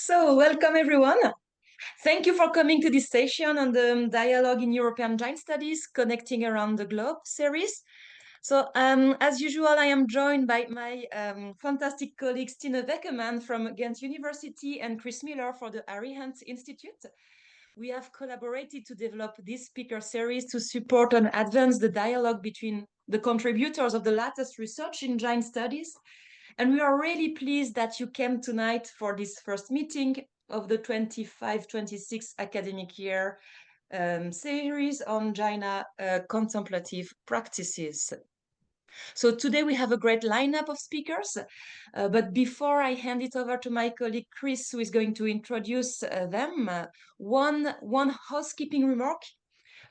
So, welcome everyone. Thank you for coming to this session on the Dialogue in European Jain Studies, Connecting Around the Globe series. So, as usual, I am joined by my fantastic colleagues Tine Weckerman from Ghent University and Chris Miller for the Arihanta Institute. We have collaborated to develop this speaker series to support and advance the dialogue between the contributors of the latest research in Jain studies. And we are really pleased that you came tonight for this first meeting of the 25-26 academic year series on Jaina contemplative practices. So today we have a great lineup of speakers, but before I hand it over to my colleague Chris, who is going to introduce them, one housekeeping remark.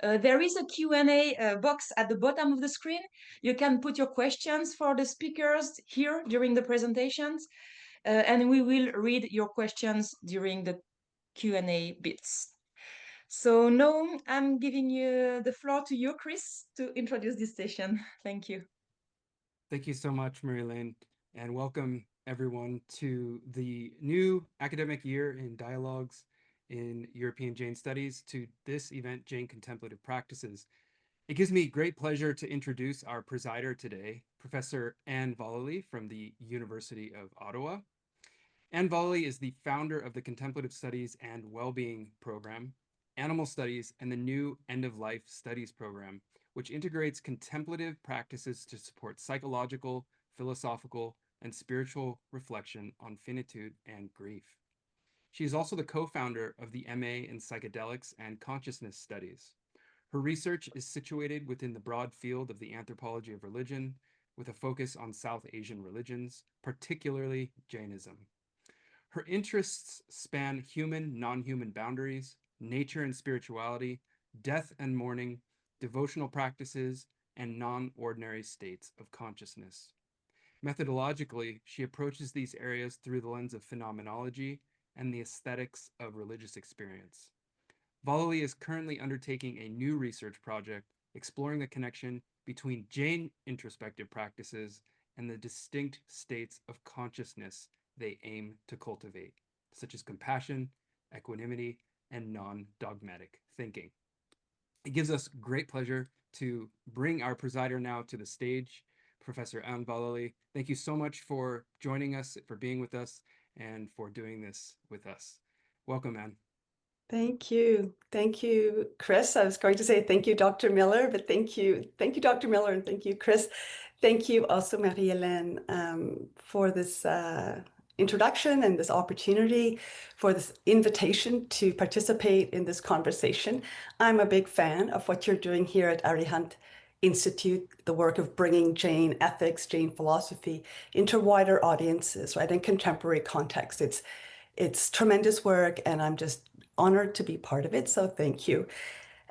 There is a Q&A box at the bottom of the screen. You can put your questions for the speakers here during the presentations, and we will read your questions during the Q&A bits. So now I'm giving you the floor to you, Chris, to introduce this session. Thank you. Thank you so much, Marie-Elaine, and welcome everyone to the new academic year in Dialogues in European Jain Studies, to this event, Jain Contemplative Practices. It gives me great pleasure to introduce our presider today, Professor Anne Vallely from the University of Ottawa. Anne Vallely is the founder of the Contemplative Studies and Wellbeing Program, Animal Studies, and the new End-of-Life Studies program, which integrates contemplative practices to support psychological, philosophical, and spiritual reflection on finitude and grief. She is also the co-founder of the MA in Psychedelics and Consciousness Studies. Her research is situated within the broad field of the anthropology of religion, with a focus on South Asian religions, particularly Jainism. Her interests span human, non-human boundaries, nature and spirituality, death and mourning, devotional practices, and non-ordinary states of consciousness. Methodologically, she approaches these areas through the lens of phenomenology and the aesthetics of religious experience. Vallely is currently undertaking a new research project exploring the connection between Jain introspective practices and the distinct states of consciousness they aim to cultivate, such as compassion, equanimity, and non-dogmatic thinking. It gives us great pleasure to bring our presider now to the stage, Professor Anne Vallely. Thank you so much for joining us, for being with us, and for doing this with us. Welcome, Anne. Thank you. Thank you, Chris. I was going to say thank you, Dr. Miller, but thank you, Dr. Miller, and thank you, Chris. Thank you also, Marie-Elaine, for this introduction and this opportunity, for this invitation to participate in this conversation. I'm a big fan of what you're doing here at Arihanta Institute, the work of bringing Jain ethics, Jain philosophy into wider audiences, right, in contemporary context. It's tremendous work, and I'm just honored to be part of it, so thank you.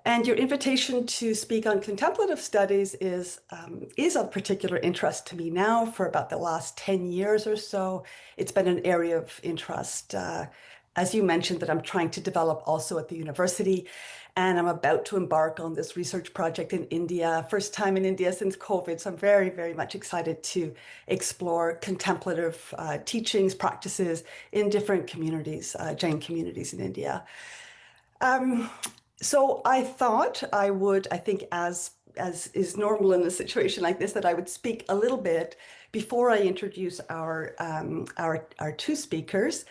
And your invitation to speak on contemplative studies is of particular interest to me now. For about the last 10 years or so, it's been an area of interest, as you mentioned, that I'm trying to develop also at the university. And I'm about to embark on this research project in India, first time in India since COVID. So I'm very, very much excited to explore contemplative teachings, practices in different communities, Jain communities in India. So I thought I think as is normal in a situation like this, that I would speak a little bit before I introduce our two speakers.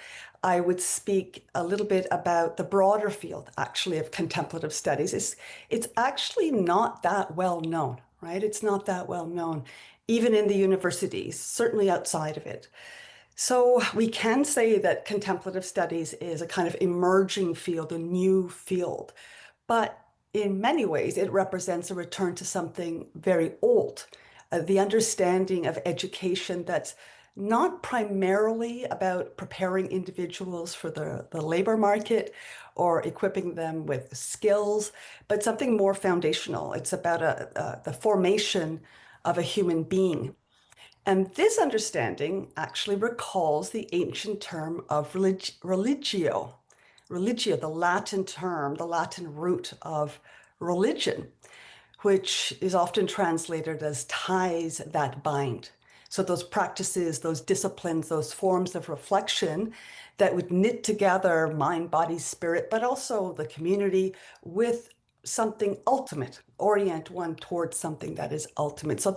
I would speak a little bit about the broader field, actually, of contemplative studies. It's actually not that well known, right? It's not that well known, even in the universities, certainly outside of it. So we can say that contemplative studies is a kind of emerging field, a new field, but in many ways it represents a return to something very old, the understanding of education that's not primarily about preparing individuals for the labor market or equipping them with skills, but something more foundational. It's about the formation of a human being. And this understanding actually recalls the ancient term of religio, the Latin term, the Latin root of religion, which is often translated as ties that bind. So those practices, those disciplines, those forms of reflection that would knit together mind, body, spirit, but also the community with something ultimate, orient one towards something that is ultimate. So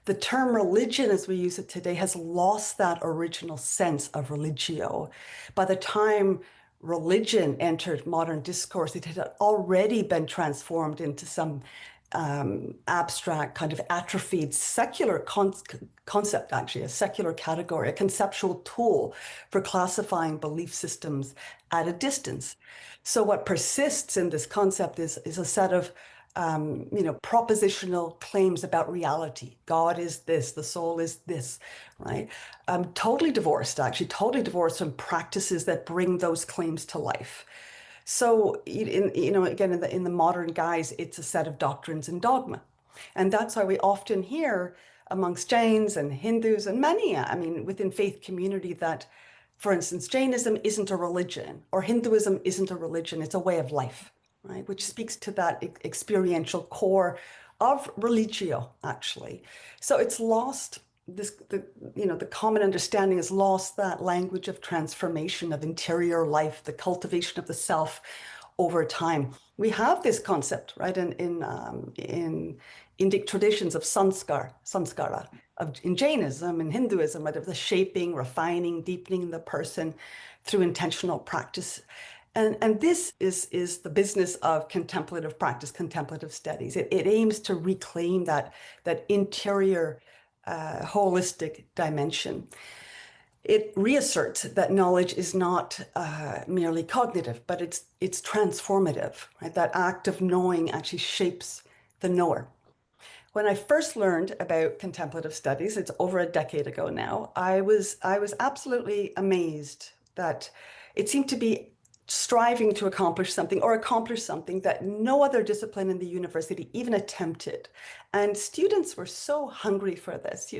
the term religion, as we use it today, has lost that original sense of religio. By the time religion entered modern discourse, it had already been transformed into some abstract, kind of atrophied secular concept, actually, a secular category, a conceptual tool for classifying belief systems at a distance. So what persists in this concept is a set of propositional claims about reality. God is this, the soul is this, right? Totally divorced, actually, totally divorced from practices that bring those claims to life. So, again, in the modern guise, it's a set of doctrines and dogma. And that's why we often hear amongst Jains and Hindus and many, within faith community that, for instance, Jainism isn't a religion or Hinduism isn't a religion, it's a way of life, right? Which speaks to that experiential core of religio, actually. So it's lost the common understanding has lost that language of transformation, of interior life, the cultivation of the self over time. We have this concept, right, in Indic traditions of samskara, in Jainism and Hinduism, right, of the shaping, refining, deepening the person through intentional practice. And this is the business of contemplative practice, contemplative studies. It aims to reclaim that interior holistic dimension. It reasserts that knowledge is not merely cognitive, but it's transformative, right? That act of knowing actually shapes the knower. When I first learned about contemplative studies, it's over a decade ago now, I was absolutely amazed that it seemed to be striving to accomplish something that no other discipline in the university even attempted. And students were so hungry for this,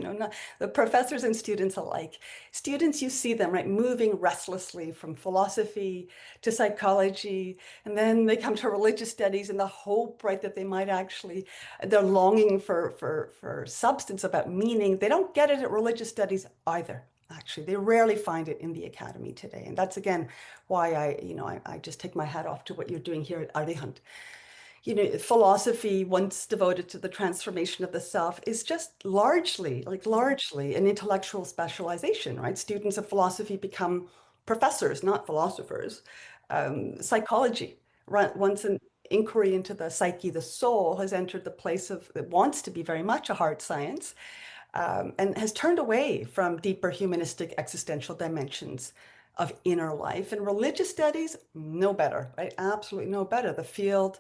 the professors and students alike. Students, you see them, right, moving restlessly from philosophy to psychology, and then they come to religious studies in the hope, right, that they might actually, they're longing for substance, about meaning. They don't get it at religious studies either. Actually, they rarely find it in the academy today. And that's, again, why I just take my hat off to what you're doing here at Arihant. Philosophy, once devoted to the transformation of the self, is just largely an intellectual specialization, right? Students of philosophy become professors, not philosophers. Psychology, right? Once an inquiry into the psyche, the soul, has entered the place of, it wants to be very much a hard science, and has turned away from deeper humanistic existential dimensions of inner life. And religious studies, no better, right? Absolutely no better. The field,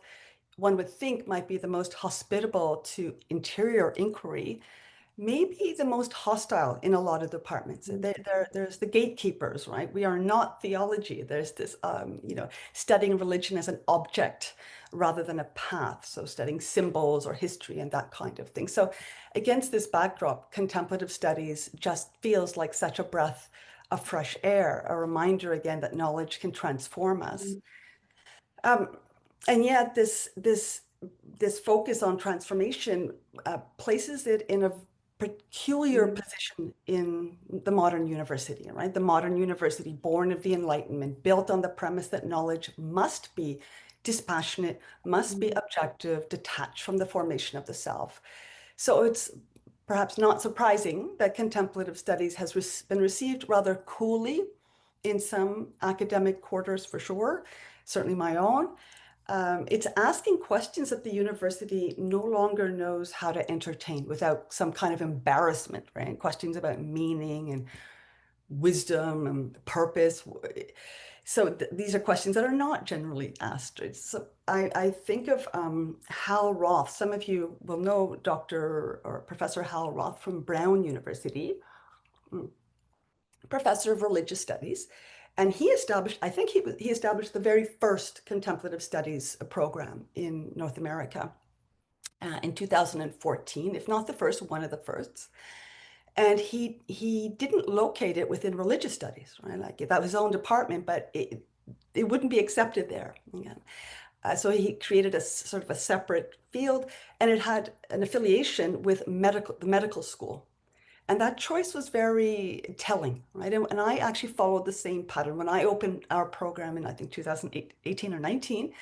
one would think, might be the most hospitable to interior inquiry, maybe the most hostile in a lot of departments. There's the gatekeepers, right? We are not theology. There's this, studying religion as an object rather than a path. So studying symbols or history and that kind of thing. So against this backdrop, contemplative studies just feels like such a breath of fresh air, a reminder again that knowledge can transform us. And yet this focus on transformation places it in a peculiar position in the modern university, right? The modern university, born of the Enlightenment, built on the premise that knowledge must be dispassionate, must be objective, detached from the formation of the self. So it's perhaps not surprising that contemplative studies has been received rather coolly in some academic quarters, for sure, certainly my own. It's asking questions that the university no longer knows how to entertain without some kind of embarrassment, right? Questions about meaning and wisdom and purpose. So these are questions that are not generally asked. So I think of Hal Roth. Some of you will know Dr. or Professor Hal Roth from Brown University, professor of religious studies. And he established, I think he established the very first contemplative studies program in North America in 2014, if not the first, one of the firsts. And he didn't locate it within religious studies, right? Like that was his own department, but it wouldn't be accepted there. So he created a sort of a separate field, and it had an affiliation with the medical school. And that choice was very telling, right? And I actually followed the same pattern. When I opened our program in, I think, 2018 or 19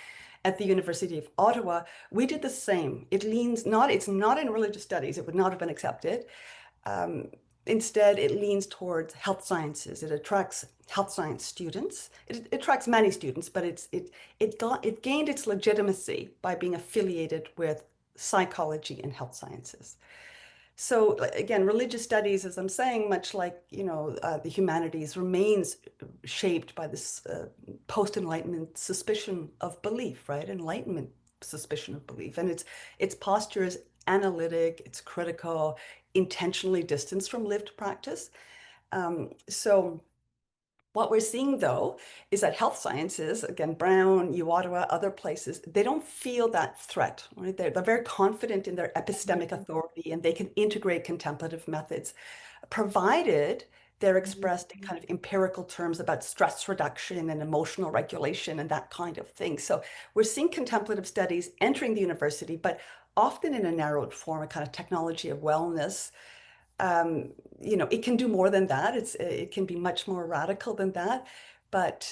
at the University of Ottawa, we did the same. It's not in religious studies. It would not have been accepted. Instead, it leans towards health sciences. It attracts health science students. It attracts many students, but it gained its legitimacy by being affiliated with psychology and health sciences. So again, religious studies, as I'm saying, much like, the humanities, remains shaped by this post-Enlightenment suspicion of belief, right? Enlightenment suspicion of belief. And its posture is analytic, it's critical, intentionally distanced from lived practice. So what we're seeing, though, is that health sciences, again, Brown, U Ottawa, other places, they don't feel that threat, right? They're very confident in their epistemic authority, and they can integrate contemplative methods, provided they're expressed in kind of empirical terms about stress reduction and emotional regulation and that kind of thing. So we're seeing contemplative studies entering the university, but often in a narrowed form, a kind of technology of wellness. It can do more than that. It can be much more radical than that, but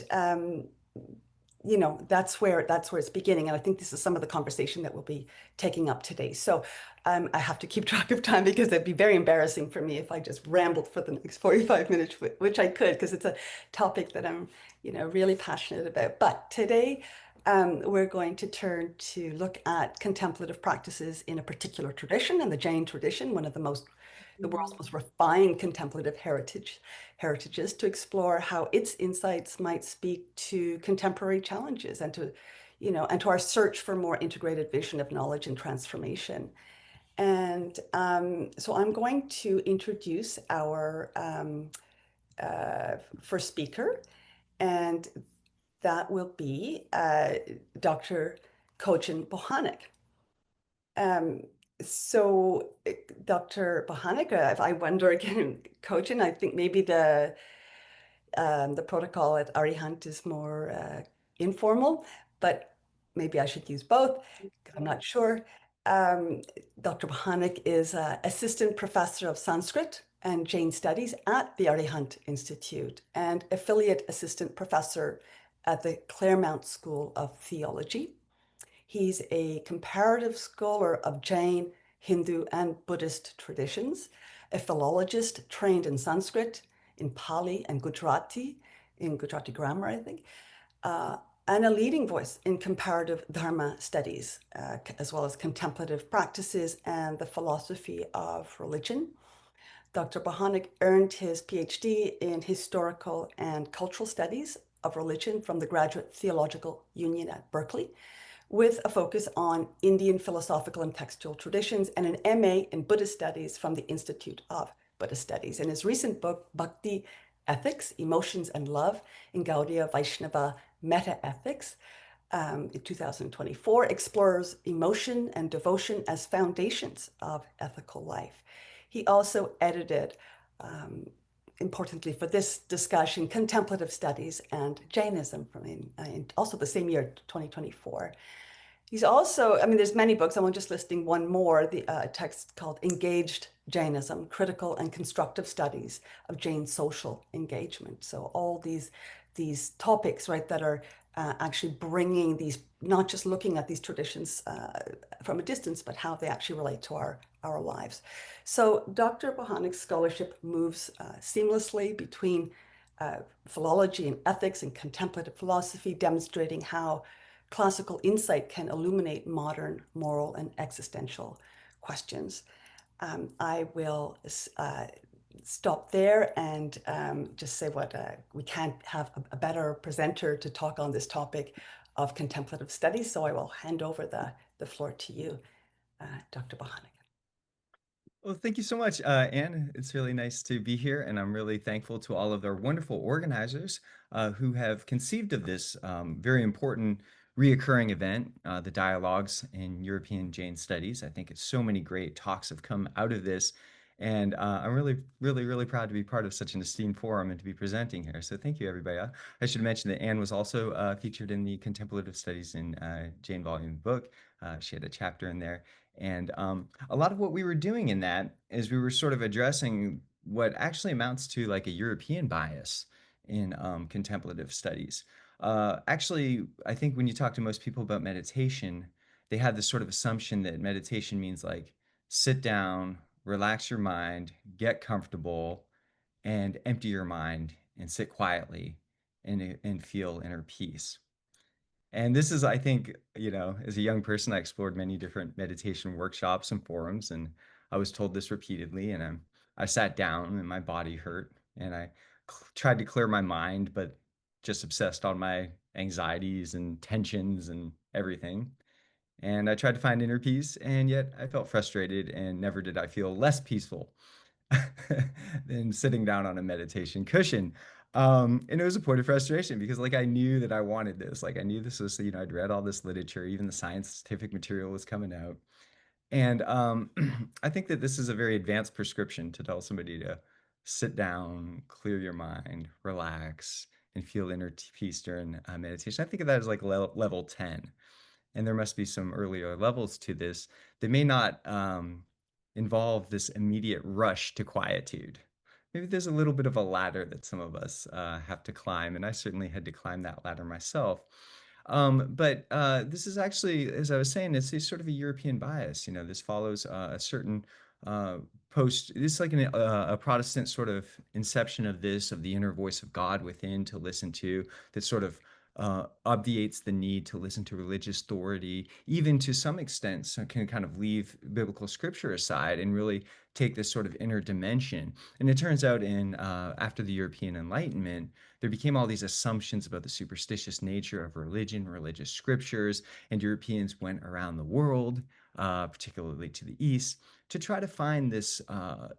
that's where it's beginning. And I think this is some of the conversation that we'll be taking up today. So I have to keep track of time because it'd be very embarrassing for me if I just rambled for the next 45 minutes, which I could, because it's a topic that I'm, really passionate about. But today, we're going to turn to look at contemplative practices in a particular tradition, and the Jain tradition, one of the world's most refined contemplative heritages, to explore how its insights might speak to contemporary challenges and to our search for more integrated vision of knowledge and transformation. And so I'm going to introduce our first speaker, and that will be Dr. Cogen Bohanec. So Dr. Bohanec, I wonder again, Cogen, I think maybe the protocol at Arihant is more informal, but maybe I should use both. I'm not sure. Dr. Bohanec is assistant professor of Sanskrit and Jain Studies at the Arihanta Institute and affiliate assistant professor at the Claremont School of Theology. He's a comparative scholar of Jain, Hindu, and Buddhist traditions, a philologist trained in Sanskrit, in Pali and Gujarati, in Gujarati grammar, I think, and a leading voice in comparative Dharma studies, as well as contemplative practices and the philosophy of religion. Dr. Bohanec earned his PhD in historical and cultural studies of religion from the Graduate Theological Union at Berkeley, with a focus on Indian philosophical and textual traditions, and an MA in Buddhist Studies from the Institute of Buddhist Studies. And his recent book, Bhakti Ethics, Emotions and Love in Gaudiya Vaishnava Meta-Ethics, in 2024, explores emotion and devotion as foundations of ethical life. He also edited, importantly for this discussion, Contemplative Studies and Jainism from in also the same year, 2024. He's also, there's many books. I'm just listing one more, the text called Engaged Jainism, Critical and Constructive Studies of Jain Social Engagement. So all these topics, right, that are actually bringing these, not just looking at these traditions from a distance, but how they actually relate to our lives. So Dr. Bohanec's scholarship moves seamlessly between philology and ethics and contemplative philosophy, demonstrating how classical insight can illuminate modern moral and existential questions. I will stop there and just say we can't have a better presenter to talk on this topic of contemplative studies. So I will hand over the floor to you, Dr. Bohanec. Well, thank you so much, Anne. It's really nice to be here, and I'm really thankful to all of our wonderful organizers who have conceived of this very important reoccurring event, the Dialogues in European Jain Studies. I think so many great talks have come out of this, and I'm really, really, really proud to be part of such an esteemed forum and to be presenting here. So thank you, everybody. I should mention that Anne was also featured in the Contemplative Studies in Jain volume book. She had a chapter in there. And a lot of what we were doing in that is we were sort of addressing what actually amounts to like a European bias in contemplative studies. Actually, I think when you talk to most people about meditation, they have this sort of assumption that meditation means like sit down, relax your mind, get comfortable, and empty your mind and sit quietly and feel inner peace. And this is, I think, as a young person, I explored many different meditation workshops and forums, and I was told this repeatedly. And I sat down, and my body hurt, and I tried to clear my mind, but just obsessed on my anxieties and tensions and everything. And I tried to find inner peace, and yet I felt frustrated, and never did I feel less peaceful than sitting down on a meditation cushion. And it was a point of frustration because like I knew that I wanted this. Like I knew this was, I'd read all this literature, even the scientific material was coming out. And I think that this is a very advanced prescription to tell somebody to sit down, clear your mind, relax, and feel inner peace during meditation. I think of that as like level 10. And there must be some earlier levels to this that may not involve this immediate rush to quietude. Maybe there's a little bit of a ladder that some of us have to climb, and I certainly had to climb that ladder myself. But this is actually, as I was saying, it's a sort of a European bias. This follows a certain it's like a Protestant sort of inception of this, of the inner voice of God within to listen to, that sort of obviates the need to listen to religious authority, even to some extent, so can kind of leave biblical scripture aside and really take this sort of inner dimension. And it turns out after the European Enlightenment, there became all these assumptions about the superstitious nature of religion, religious scriptures, and Europeans went around the world, particularly to the East, to try to find this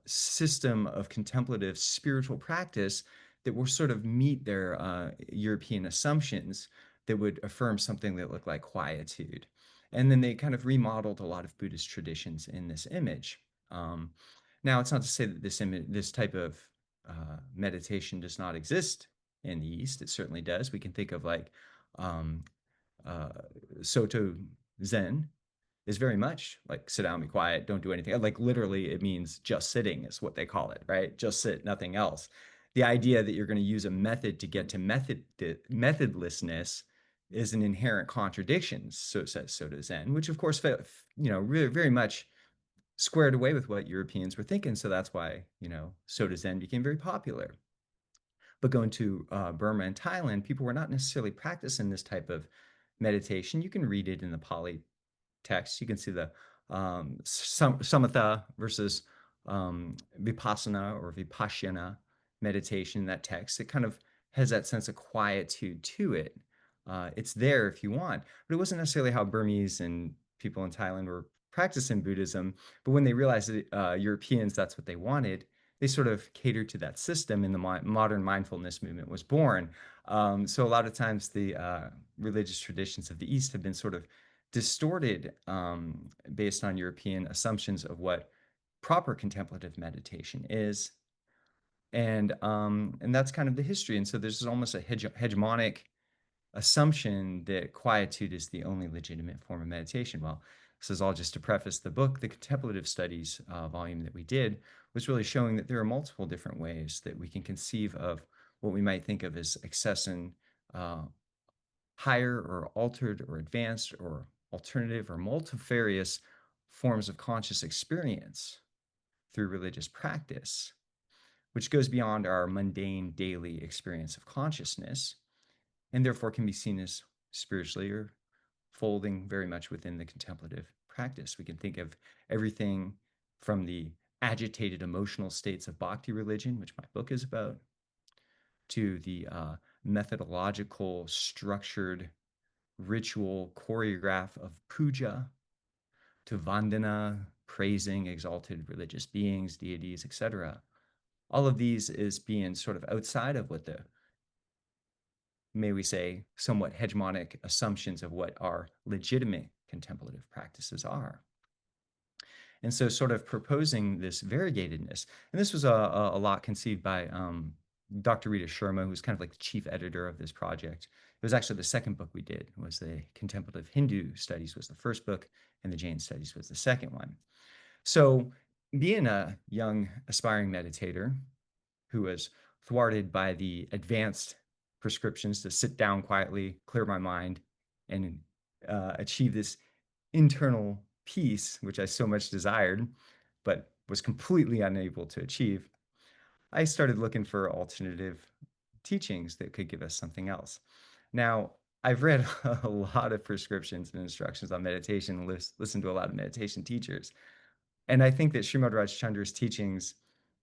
system of contemplative spiritual practice that will sort of meet their European assumptions that would affirm something that looked like quietude. And then they kind of remodeled a lot of Buddhist traditions in this image. Now, it's not to say that this type of meditation does not exist in the East. It certainly does. We can think of like Soto Zen is very much like sit down, be quiet, don't do anything. Like literally, it means just sitting is what they call it, right? Just sit, nothing else. The idea that you're going to use a method to get to methodlessness is an inherent contradiction, so says Soto Zen, which of course, really very much squared away with what Europeans were thinking. So that's why, Soto Zen became very popular. But going to Burma and Thailand, people were not necessarily practicing this type of meditation. You can read it in the Pali text. You can see the samatha versus vipassana or vipassana meditation in that text. It kind of has that sense of quietude to it. It's there if you want, but it wasn't necessarily how Burmese and people in Thailand were practicing Buddhism. But when they realized that Europeans, that's what they wanted, they sort of catered to that system, and the modern mindfulness movement was born. So a lot of times the religious traditions of the East have been sort of distorted based on European assumptions of what proper contemplative meditation is. And that's kind of the history. And so there's almost a hegemonic assumption that quietude is the only legitimate form of meditation. Well, this is all just to preface the book. The Contemplative Studies volume that we did was really showing that there are multiple different ways that we can conceive of what we might think of as accessing higher or altered or advanced or alternative or multifarious forms of conscious experience through religious practice, which goes beyond our mundane daily experience of consciousness, and therefore can be seen as spiritually or folding very much within the contemplative practice. We can think of everything from the agitated emotional states of bhakti religion, which my book is about, to the methodological, structured, ritual choreograph of puja, to vandana, praising exalted religious beings, deities, etc. All of these is being sort of outside of what the, may we say, somewhat hegemonic assumptions of what our legitimate contemplative practices are. And so sort of proposing this variegatedness, and this was a lot conceived by Dr. Rita Sharma, who's kind of like the chief editor of this project. It was actually the second book we did, was the Contemplative Hindu Studies was the first book, and the Jain Studies was the second one. So being a young aspiring meditator who was thwarted by the advanced prescriptions to sit down quietly, clear my mind, and achieve this internal peace, which I so much desired, but was completely unable to achieve, I started looking for alternative teachings that could give us something else. Now, I've read a lot of prescriptions and instructions on meditation, listened to a lot of meditation teachers, and I think that Śrīmad Rājcandra's teachings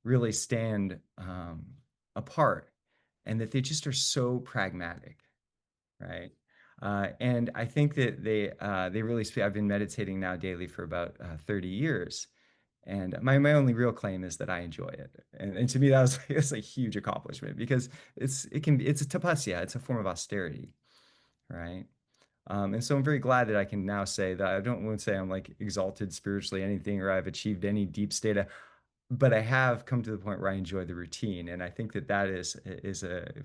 really stand apart, and that they just are so pragmatic, right? And I think that they really speak. I've been meditating now daily for about 30 years, and my only real claim is that I enjoy it. And to me, it's a huge accomplishment, because it's a tapasya, it's a form of austerity, right? And so I'm very glad that I can now say that I don't want to say I'm like exalted spiritually anything, or I've achieved any deep state, but I have come to the point where I enjoy the routine. And I think that is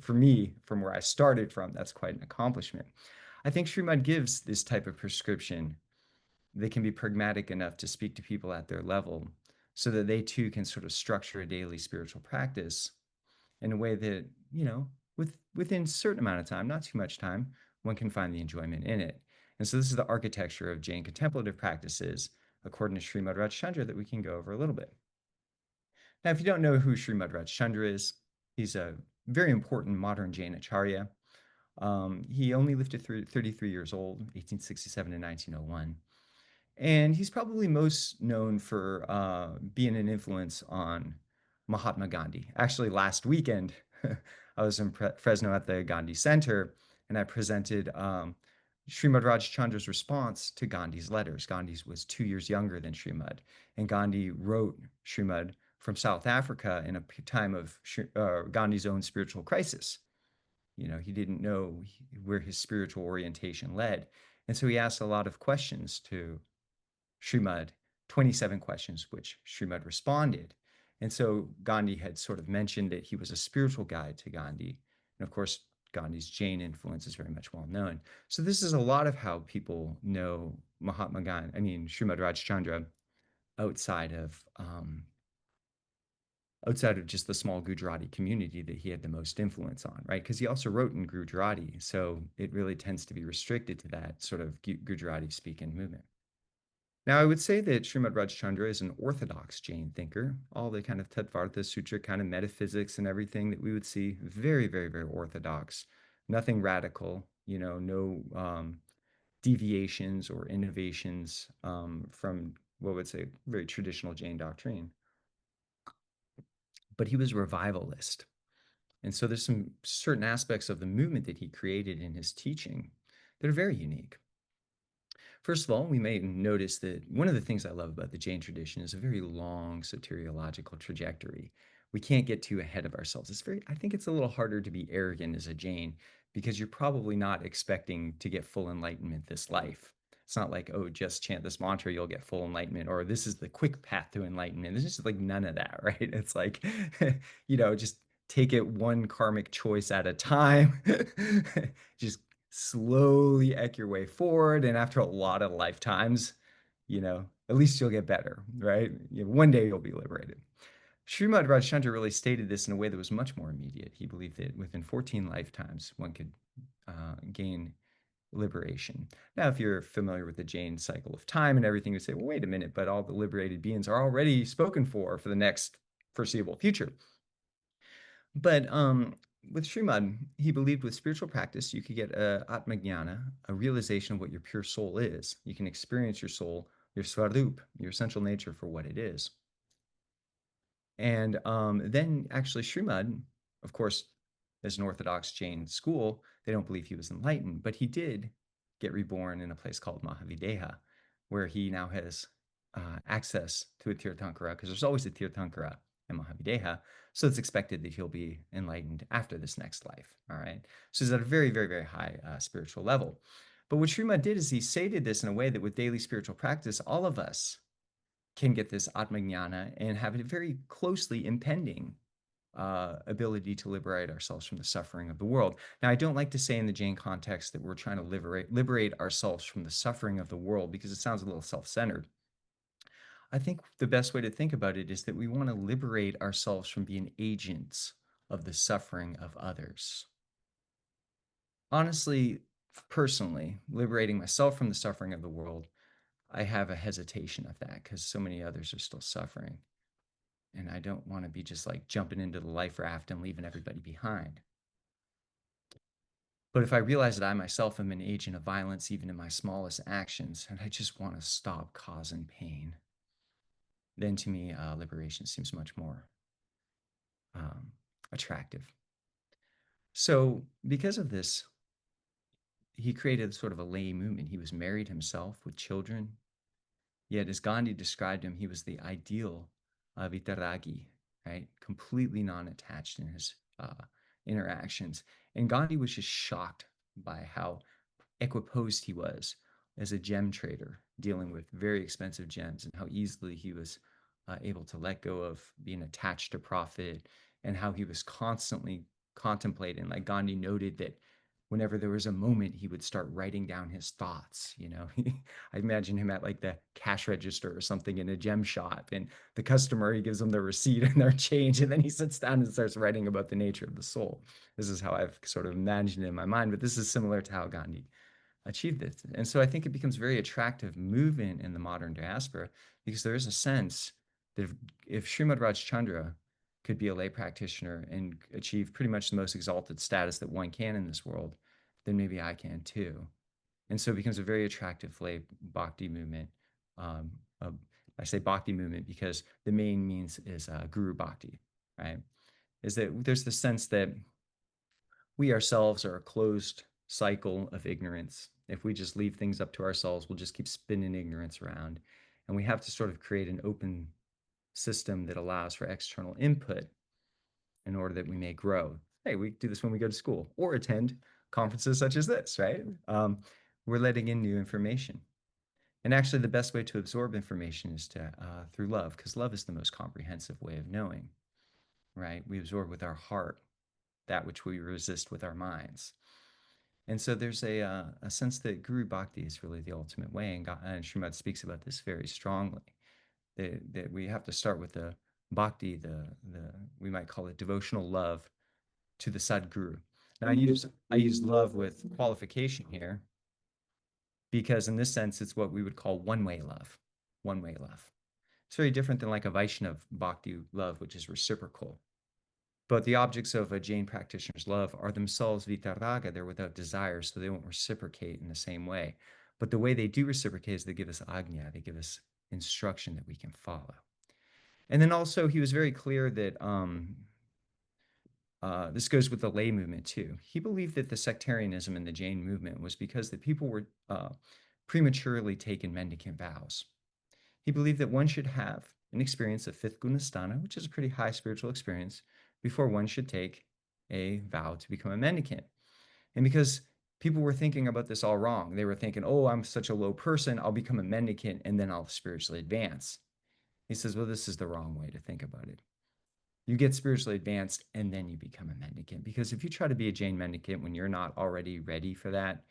for me, from where I started from, that's quite an accomplishment. I think Śrīmad gives this type of prescription that can be pragmatic enough to speak to people at their level, so that they too can sort of structure a daily spiritual practice in a way that, within a certain amount of time, not too much time, one can find the enjoyment in it. And so this is the architecture of Jain contemplative practices, according to Śrīmad Rājcandra, that we can go over a little bit. Now, if you don't know who Śrīmad Rājcandra is, he's a very important modern Jain Ācārya. He only lived to 33 years old, 1867 to 1901. And he's probably most known for being an influence on Mahatma Gandhi. Actually, last weekend, I was in Fresno at the Gandhi Center, and I presented Śrīmad Rājcandra's response to Gandhi's letters. Gandhi was 2 years younger than Śrīmad, and Gandhi wrote Śrīmad from South Africa in a time of Gandhi's own spiritual crisis. He didn't know where his spiritual orientation led. And so he asked a lot of questions to Śrīmad, 27 questions, which Śrīmad responded. And so Gandhi had sort of mentioned that he was a spiritual guide to Gandhi. And of course, Gandhi's Jain influence is very much well known. So this is a lot of how people know Śrīmad Rājcandra outside of just the small Gujarati community that he had the most influence on, right? Because he also wrote in Gujarati, so it really tends to be restricted to that sort of Gujarati-speaking movement. Now, I would say that Śrīmad Rājcandra is an orthodox Jain thinker. All the kind of Tattvartha Sutra kind of metaphysics and everything that we would see, very, very, very orthodox. Nothing radical, no deviations or innovations from what would say very traditional Jain doctrine. But he was a revivalist. And so there's some certain aspects of the movement that he created in his teaching that are very unique. First of all, we may notice that one of the things I love about the Jain tradition is a very long soteriological trajectory. We can't get too ahead of ourselves. I think it's a little harder to be arrogant as a Jain, because you're probably not expecting to get full enlightenment this life. It's not like, oh, just chant this mantra, you'll get full enlightenment, or this is the quick path to enlightenment. There's just like none of that, right? It's like, just take it one karmic choice at a time. Just slowly eke your way forward. And after a lot of lifetimes, at least you'll get better, right? One day you'll be liberated. Śrīmad Rājcandra really stated this in a way that was much more immediate. He believed that within 14 lifetimes, one could gain liberation. Now, if you're familiar with the Jain cycle of time and everything, you say, well, wait a minute, but all the liberated beings are already spoken for the next foreseeable future. But with Śrīmad, he believed with spiritual practice, you could get atmagnana, a realization of what your pure soul is. You can experience your soul, your svarup, your essential nature for what it is. And then actually Śrīmad, of course, as an Orthodox Jain school, they don't believe he was enlightened, but he did get reborn in a place called Mahavideha, where he now has access to a Tirthankara, because there's always a Tirthankara in Mahavideha. So it's expected that he'll be enlightened after this next life, all right? So he's at a very, very, very high spiritual level. But what Śrīmad did is he stated this in a way that with daily spiritual practice, all of us can get this atmagnana and have it very closely impending ability to liberate ourselves from the suffering of the world. Now, I don't like to say in the Jain context that we're trying to liberate ourselves from the suffering of the world, because it sounds a little self-centered. I think the best way to think about it is that we want to liberate ourselves from being agents of the suffering of others. Honestly, personally, liberating myself from the suffering of the world, I have a hesitation of that because so many others are still suffering. And I don't want to be just like jumping into the life raft and leaving everybody behind. But if I realize that I myself am an agent of violence, even in my smallest actions, and I just want to stop causing pain, then to me, liberation seems much more attractive. So because of this, he created sort of a lay movement. He was married himself with children. Yet as Gandhi described him, he was the ideal vitaragi, right? Completely non-attached in his interactions. And Gandhi was just shocked by how equiposed he was as a gem trader, dealing with very expensive gems, and how easily he was able to let go of being attached to profit, and how he was constantly contemplating. Like Gandhi noted that whenever there was a moment, he would start writing down his thoughts. You know, I imagine him at like the cash register or something in a gem shop, and the customer, he gives them their receipt and their change, and then he sits down and starts writing about the nature of the soul. This is how I've sort of imagined it in my mind, but this is similar to how Gandhi achieved this. And so I think it becomes very attractive movement in the modern diaspora, because there is a sense that if Śrīmad Rājcandra could be a lay practitioner and achieve pretty much the most exalted status that one can in this world, then maybe I can too. And so it becomes a very attractive lay bhakti movement. I say bhakti movement because the main means is guru bhakti, right? Is that there's the sense that we ourselves are a closed cycle of ignorance. If we just leave things up to ourselves, we'll just keep spinning ignorance around. And we have to sort of create an open system that allows for external input in order that we may grow. Hey, we do this when we go to school or attend conferences such as this, right? We're letting in new information. And actually, the best way to absorb information is through love, because love is the most comprehensive way of knowing, right? We absorb with our heart that which we resist with our minds. And so there's a sense that Guru Bhakti is really the ultimate way, and Śrīmad speaks about this very strongly, that we have to start with the bhakti, we might call it devotional love to the Sadguru. Now I use love with qualification here, because in this sense, it's what we would call one-way love, one-way love. It's very different than like a Vaishnava bhakti love, which is reciprocal. But the objects of a Jain practitioner's love are themselves vitaraga. They're without desire, so they won't reciprocate in the same way. But the way they do reciprocate is they give us ajna, they give us instruction that we can follow. And then also, he was very clear that this goes with the lay movement too. He believed that the sectarianism in the Jain movement was because the people were prematurely taking mendicant vows. He believed that one should have an experience of fifth gunasthana, which is a pretty high spiritual experience, before one should take a vow to become a mendicant. And because people were thinking about this all wrong, they were thinking, oh, I'm such a low person, I'll become a mendicant and then I'll spiritually advance. He says, well, this is the wrong way to think about it. You get spiritually advanced and then you become a mendicant. Because if you try to be a Jain mendicant when you're not already ready for that,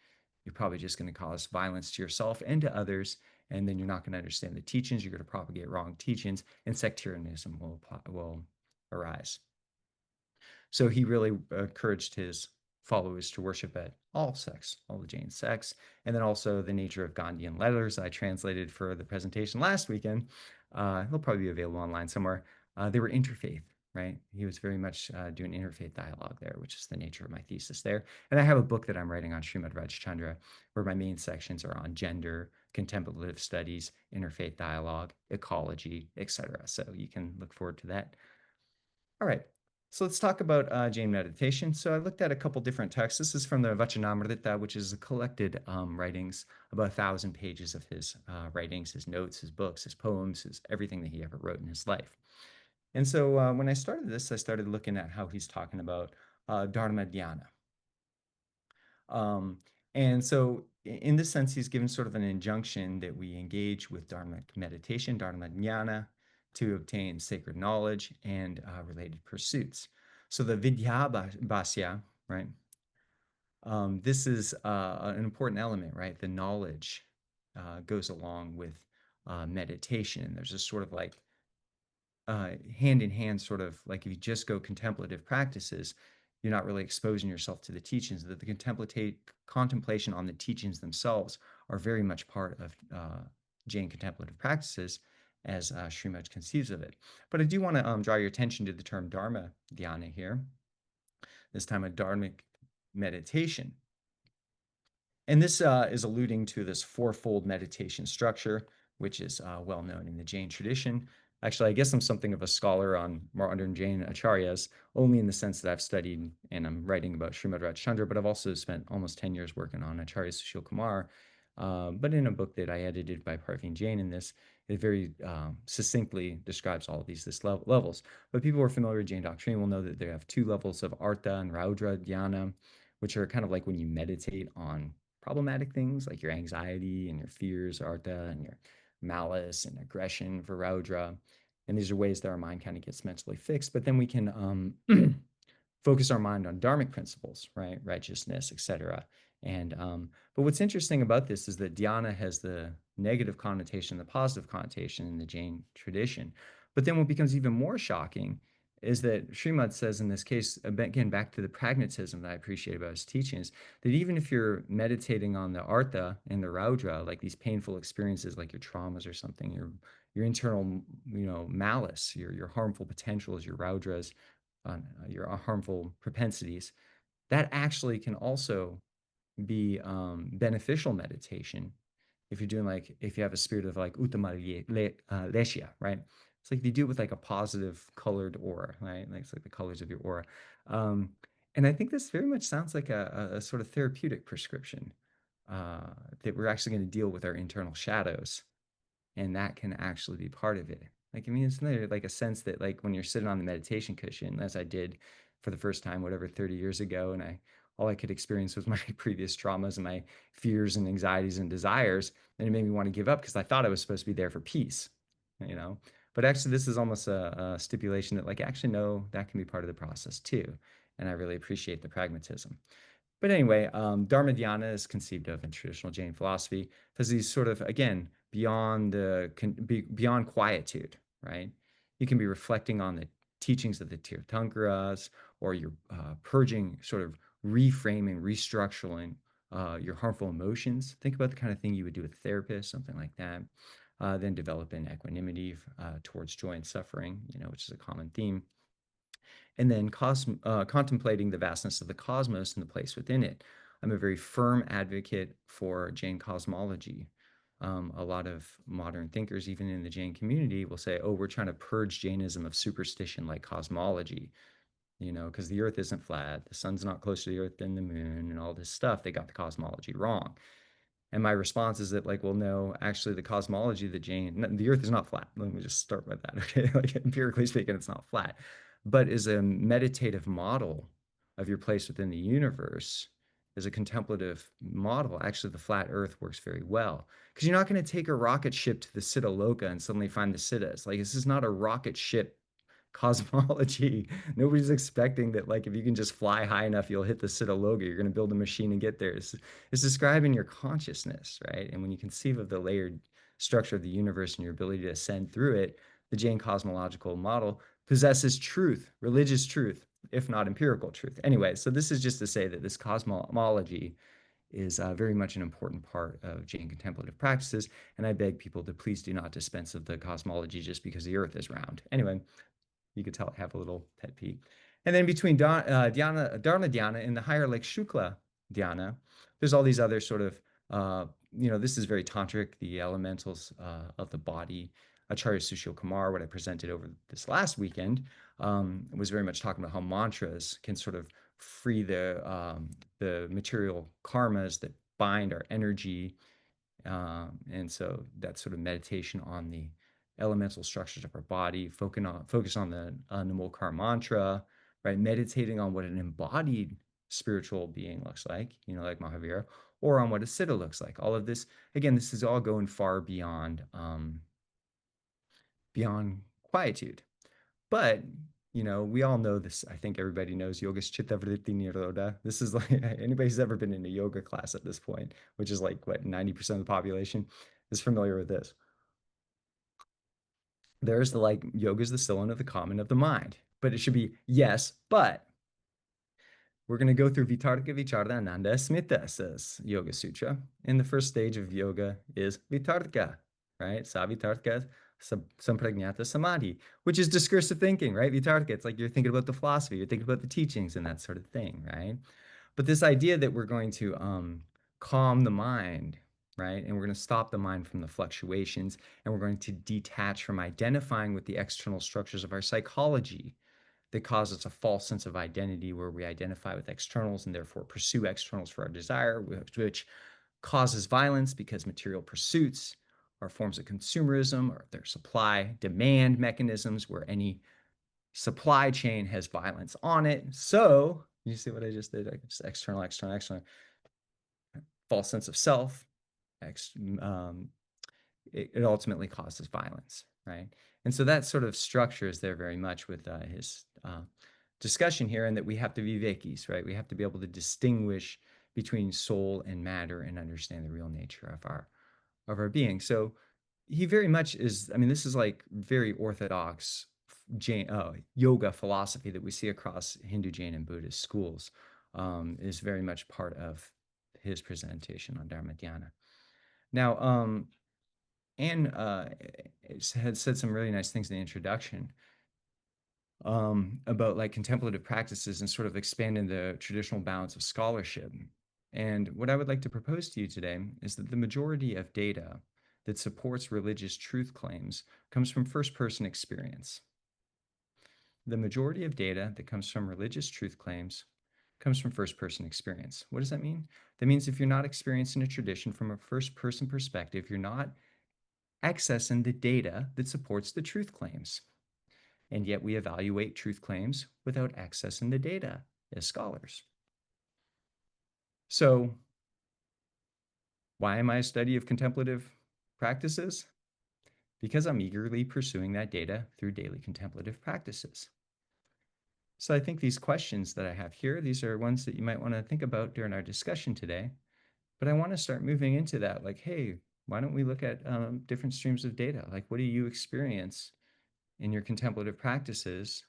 you're probably just going to cause violence to yourself and to others, and then you're not going to understand the teachings. You're going to propagate wrong teachings, and sectarianism will arise. So he really encouraged his followers to worship at all sects, all the Jain sects, and then also the nature of Gandhian letters I translated for the presentation last weekend. They'll probably be available online somewhere. They were interfaith, right? He was very much doing interfaith dialogue there, which is the nature of my thesis there. And I have a book that I'm writing on Śrīmad Rājcandra, where my main sections are on gender, contemplative studies, interfaith dialogue, ecology, etc. So you can look forward to that. All right. So let's talk about Jain meditation. So I looked at a couple different texts. This is from the Vachanamrita, which is collected writings, about 1,000 pages of his writings, his notes, his books, his poems, everything that he ever wrote in his life. And so when I started this, I started looking at how he's talking about Dharma Dhyana. And so in this sense, he's given sort of an injunction that we engage with Dharma meditation, Dharma Dhyana, to obtain sacred knowledge and related pursuits. So the Vidyabhasya, right? This is an important element, right? The knowledge goes along with meditation. And there's this sort of like hand in hand, sort of like if you just go contemplative practices, you're not really exposing yourself to the teachings. That the contemplation on the teachings themselves are very much part of Jain contemplative practices, as Śrīmad conceives of it. But I do want to draw your attention to the term Dharma Dhyana here, this time a dharmic meditation. And this is alluding to this fourfold meditation structure, which is well known in the Jain tradition. Actually, I guess I'm something of a scholar on modern Jain Ācāryas, only in the sense that I've studied and I'm writing about Śrīmad Rājcandra, but I've also spent almost 10 years working on Ācārya Sushil Kumar. But in a book that I edited by Parveen Jain in this, it very succinctly describes all of these levels. But people who are familiar with Jain doctrine will know that they have two levels of Artha and Raudra Dhyana, which are kind of like when you meditate on problematic things like your anxiety and your fears, Artha, and your malice and aggression for Raudra. And these are ways that our mind kind of gets mentally fixed. But then we can focus our mind on dharmic principles, right? Righteousness, etc. And but what's interesting about this is that dhyana has the negative connotation, the positive connotation in the Jain tradition. But then what becomes even more shocking is that Śrīmad says in this case, again, back to the pragmatism that I appreciate about his teachings, that even if you're meditating on the Artha and the Raudra, like these painful experiences, like your traumas or something, your internal, malice, your harmful potentials, your Raudras, your harmful propensities, that actually can also be beneficial meditation if you're doing if you have a spirit of like uttama lesya, right? It's like you do it with like a positive colored aura, right? Like it's like the colors of your aura. And I think this very much sounds like a sort of therapeutic prescription that we're actually going to deal with our internal shadows, and that can actually be part of it. Like, I mean, isn't there like a sense that like when you're sitting on the meditation cushion, as I did for the first time, whatever, 30 years ago, and all I could experience was my previous traumas and my fears and anxieties and desires, and it made me want to give up because I thought I was supposed to be there for peace, But actually, this is almost a stipulation that like, actually, no, that can be part of the process too. And I really appreciate the pragmatism. But anyway, Dharma Dhyana is conceived of in traditional Jain philosophy as these sort of, again, beyond quietude, right? You can be reflecting on the teachings of the Tirthankaras, or you're purging, sort of reframing, restructuring your harmful emotions. Think about the kind of thing you would do with a therapist, something like that. Then develop an equanimity towards joy and suffering, which is a common theme. And then contemplating the vastness of the cosmos and the place within it. I'm a very firm advocate for Jain cosmology. A lot of modern thinkers, even in the Jain community, will say, oh, we're trying to purge Jainism of superstition like cosmology, because the earth isn't flat, the sun's not closer to the earth than the moon, and all this stuff. They got the cosmology wrong. And my response is that, like, well, no, actually, the cosmology of the earth is not flat. Let me just start with that, okay? Like, empirically speaking, it's not flat, but is a meditative model of your place within the universe. As a contemplative model, actually, the flat earth works very well, because you're not going to take a rocket ship to the Siddha Loka and suddenly find the Siddhas. Like, this is not a rocket ship cosmology. Nobody's expecting that, like, if you can just fly high enough, you'll hit the Siddha Loka. You're going to build a machine and get there. It's describing your consciousness, right? And when you conceive of the layered structure of the universe and your ability to ascend through it, the Jain cosmological model possesses truth, religious truth, if not empirical truth. Anyway, so this is just to say that this cosmology is very much an important part of Jain contemplative practices, and I beg people to please do not dispense of the cosmology just because the earth is round. Anyway, you could tell I have a little pet peeve. And then between Dharma Dhyana and the higher, like Shukla Dhyana, there's all these other sort of, this is very tantric, the elementals of the body. Ācārya Sushil Kumar, what I presented over this last weekend, was very much talking about how mantras can sort of free the material karmas that bind our energy. And so that's sort of meditation on the elemental structures of our body, focus on the Namokar mantra, right? Meditating on what an embodied spiritual being looks like, like Mahavira, or on what a Siddha looks like. All of this, again, this is all going far beyond quietude. But, you know, we all know this. I think everybody knows yoga chitta vritti nirodha. This is like, anybody who's ever been in a yoga class at this point, which is like, what, 90% of the population is familiar with this. There's the like, yoga is the stilling of the common of the mind. But it should be, yes, but. We're going to go through Vitarka Vicharda Ananda Smita, says Yoga Sutra. And the first stage of yoga is Vitarka, right? Savitarka Sampragnata Samadhi, which is discursive thinking, right? Vitarka, it's like you're thinking about the philosophy, you're thinking about the teachings and that sort of thing, right? But this idea that we're going to calm the mind, right? And we're going to stop the mind from the fluctuations, and we're going to detach from identifying with the external structures of our psychology that cause us a false sense of identity where we identify with externals and therefore pursue externals for our desire, which causes violence because material pursuits are forms of consumerism, or their supply demand mechanisms where any supply chain has violence on it. So you see what I just did? Like just external, false sense of self. It ultimately causes violence, right? And so that sort of structure is there very much with his discussion here, and that we have to be vivekis, right? We have to be able to distinguish between soul and matter and understand the real nature of our being. So he very much is, I mean, this is like very orthodox Jain, yoga philosophy that we see across Hindu, Jain, and Buddhist schools, is very much part of his presentation on Dharma Dhyana. Now, Anne had said some really nice things in the introduction about like contemplative practices and sort of expanding the traditional bounds of scholarship. And what I would like to propose to you today is that the majority of data that supports religious truth claims comes from first-person experience. The majority of data that comes from religious truth claims comes from first-person experience. What does that mean? That means if you're not experiencing a tradition from a first-person perspective, you're not accessing the data that supports the truth claims. And yet we evaluate truth claims without accessing the data as scholars. So why am I a study of contemplative practices? Because I'm eagerly pursuing that data through daily contemplative practices. So I think these questions that I have here, these are ones that you might want to think about during our discussion today. But I want to start moving into that, like, hey, why don't we look at different streams of data? Like, what do you experience in your contemplative practices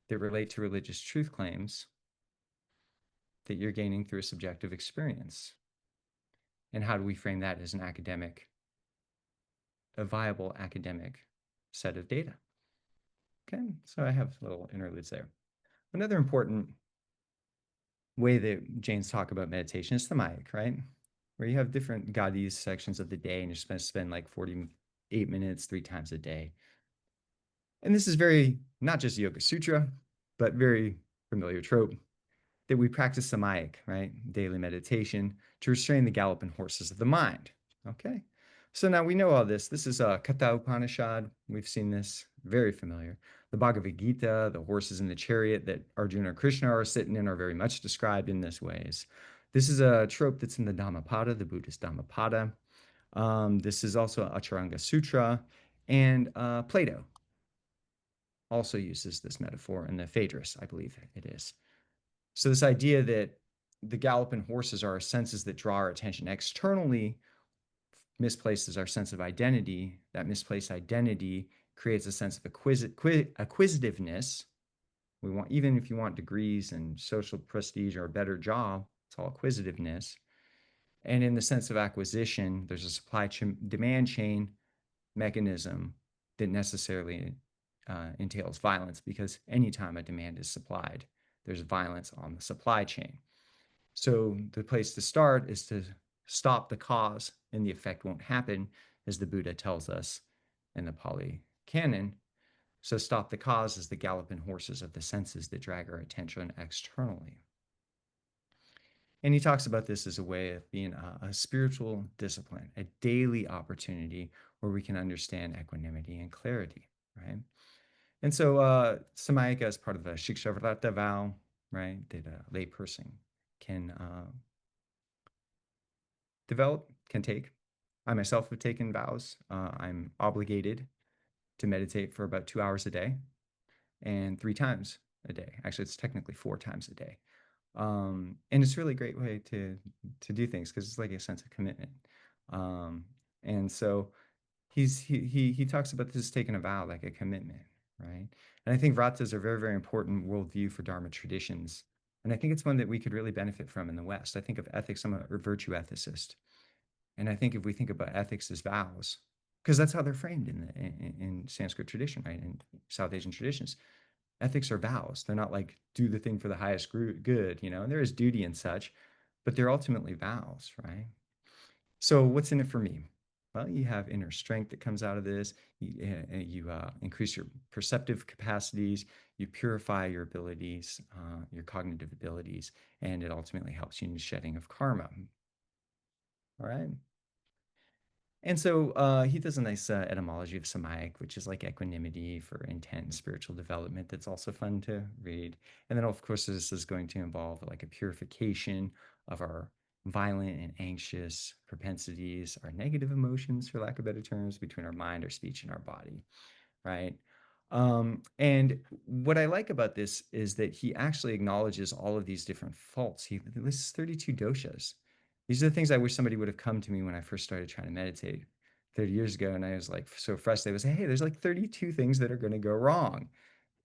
that relate to religious truth claims that you're gaining through a subjective experience? And how do we frame that as a viable academic set of data? Okay, so I have little interludes there. Another important way that Jains talk about meditation is Samayik, right? Where you have different gadis sections of the day and you're supposed to spend like 48 minutes 3 times a day. And this is very, not just Yoga Sutra, but very familiar trope that we practice Samayik, right? Daily meditation to restrain the galloping horses of the mind. Okay. So now we know all this. This is Katha Upanishad. We've seen this, very familiar. The Bhagavad Gita, the horses in the chariot that Arjuna and Krishna are sitting in are very much described in this ways. This is a trope that's in the Dhammapada, the Buddhist Dhammapada. This is also Ācārya Sutra, and Plato also uses this metaphor in the Phaedrus, I believe it is. So this idea that the galloping horses are our senses that draw our attention externally misplaces our sense of identity. That misplaced identity creates a sense of acquisitiveness. We want, even if you want degrees and social prestige or a better job, it's all acquisitiveness. And in the sense of acquisition, there's a supply-demand chain mechanism that necessarily entails violence, because anytime a demand is supplied, there's violence on the supply chain. So the place to start is to stop the cause, and the effect won't happen, as the Buddha tells us in the Pali Canon. So stop the cause is the galloping horses of the senses that drag our attention externally. And he talks about this as a way of being a spiritual discipline, a daily opportunity where we can understand equanimity and clarity, right? And so Samayika is part of the Shikshavrata vow, right, that a layperson can develop, can take. I myself have taken vows. I'm obligated to meditate for about 2 hours a day and 3 times a day. Actually, it's technically 4 times a day. And it's a really great way to do things because it's like a sense of commitment. And so he talks about this taking a vow, like a commitment, right? And I think vratas are very, very important worldview for Dharma traditions. And I think it's one that we could really benefit from in the West. I think of ethics, I'm a virtue ethicist. And I think if we think about ethics as vows, because that's how they're framed in Sanskrit tradition, right? In South Asian traditions, ethics are vows. They're not like do the thing for the highest good, you know, and there is duty and such, but they're ultimately vows, right? So what's in it for me? Well, you have inner strength that comes out of this. You increase your perceptive capacities, you purify your abilities, your cognitive abilities, and it ultimately helps you in the shedding of karma. All right. And so he does a nice etymology of samayik, which is like equanimity for intent and spiritual development. That's also fun to read. And then, of course, this is going to involve like a purification of our violent and anxious propensities, our negative emotions, for lack of better terms, between our mind, our speech, and our body, right? And what I like about this is that he actually acknowledges all of these different faults. He lists 32 doshas. These are the things I wish somebody would have come to me when I first started trying to meditate 30 years ago. And I was like so frustrated. I was like, hey, there's like 32 things that are going to go wrong.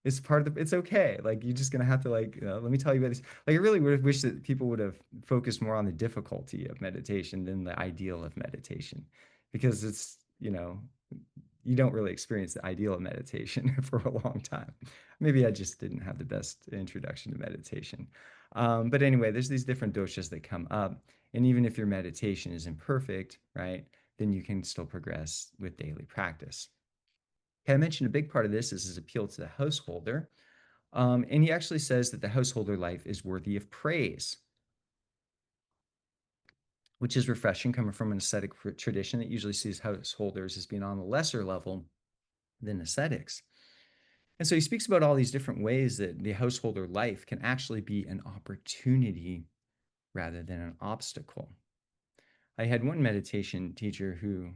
It's part of the, it's okay. Like, you're just going to have to like, let me tell you about this. Like, I really would have wished that people would have focused more on the difficulty of meditation than the ideal of meditation, because it's, you know, you don't really experience the ideal of meditation for a long time. Maybe I just didn't have the best introduction to meditation. But anyway, there's these different doshas that come up. And even if your meditation is imperfect, right, then you can still progress with daily practice. Okay, I mentioned a big part of this is his appeal to the householder. And he actually says that the householder life is worthy of praise, which is refreshing, coming from an ascetic tradition that usually sees householders as being on a lesser level than ascetics. And so he speaks about all these different ways that the householder life can actually be an opportunity rather than an obstacle. I had one meditation teacher who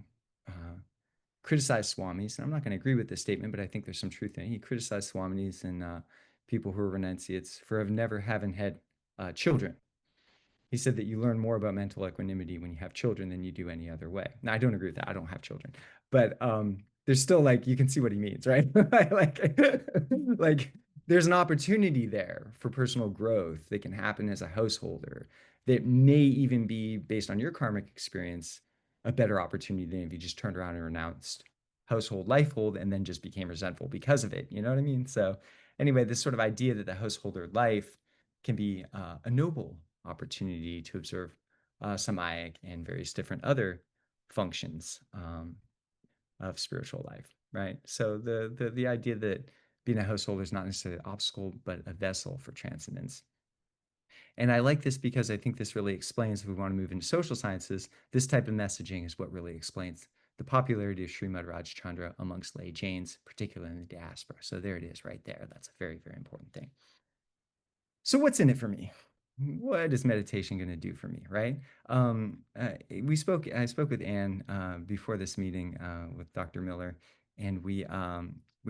criticized swamis, and I'm not going to agree with this statement, but I think there's some truth in it. He criticized swamis and people who are renunciates for never having had children. He said that you learn more about mental equanimity when you have children than you do any other way. Now, I don't agree with that. I don't have children, but there's still like, you can see what he means, right? like there's an opportunity there for personal growth that can happen as a householder that may even be, based on your karmic experience, a better opportunity than if you just turned around and renounced household lifehold and then just became resentful because of it. You know what I mean? So anyway, this sort of idea that the householder life can be a noble opportunity to observe samayik and various different other functions of spiritual life, right? So the idea that being a householder is not necessarily an obstacle, but a vessel for transcendence. And I like this because I think this really explains, if we want to move into social sciences, this type of messaging is what really explains the popularity of Śrīmad Rājcandra amongst lay Jains, particularly in the diaspora. So there it is right there. That's a very, very important thing. So what's in it for me? What is meditation going to do for me, right? I spoke with Anne before this meeting with Dr. Miller, and we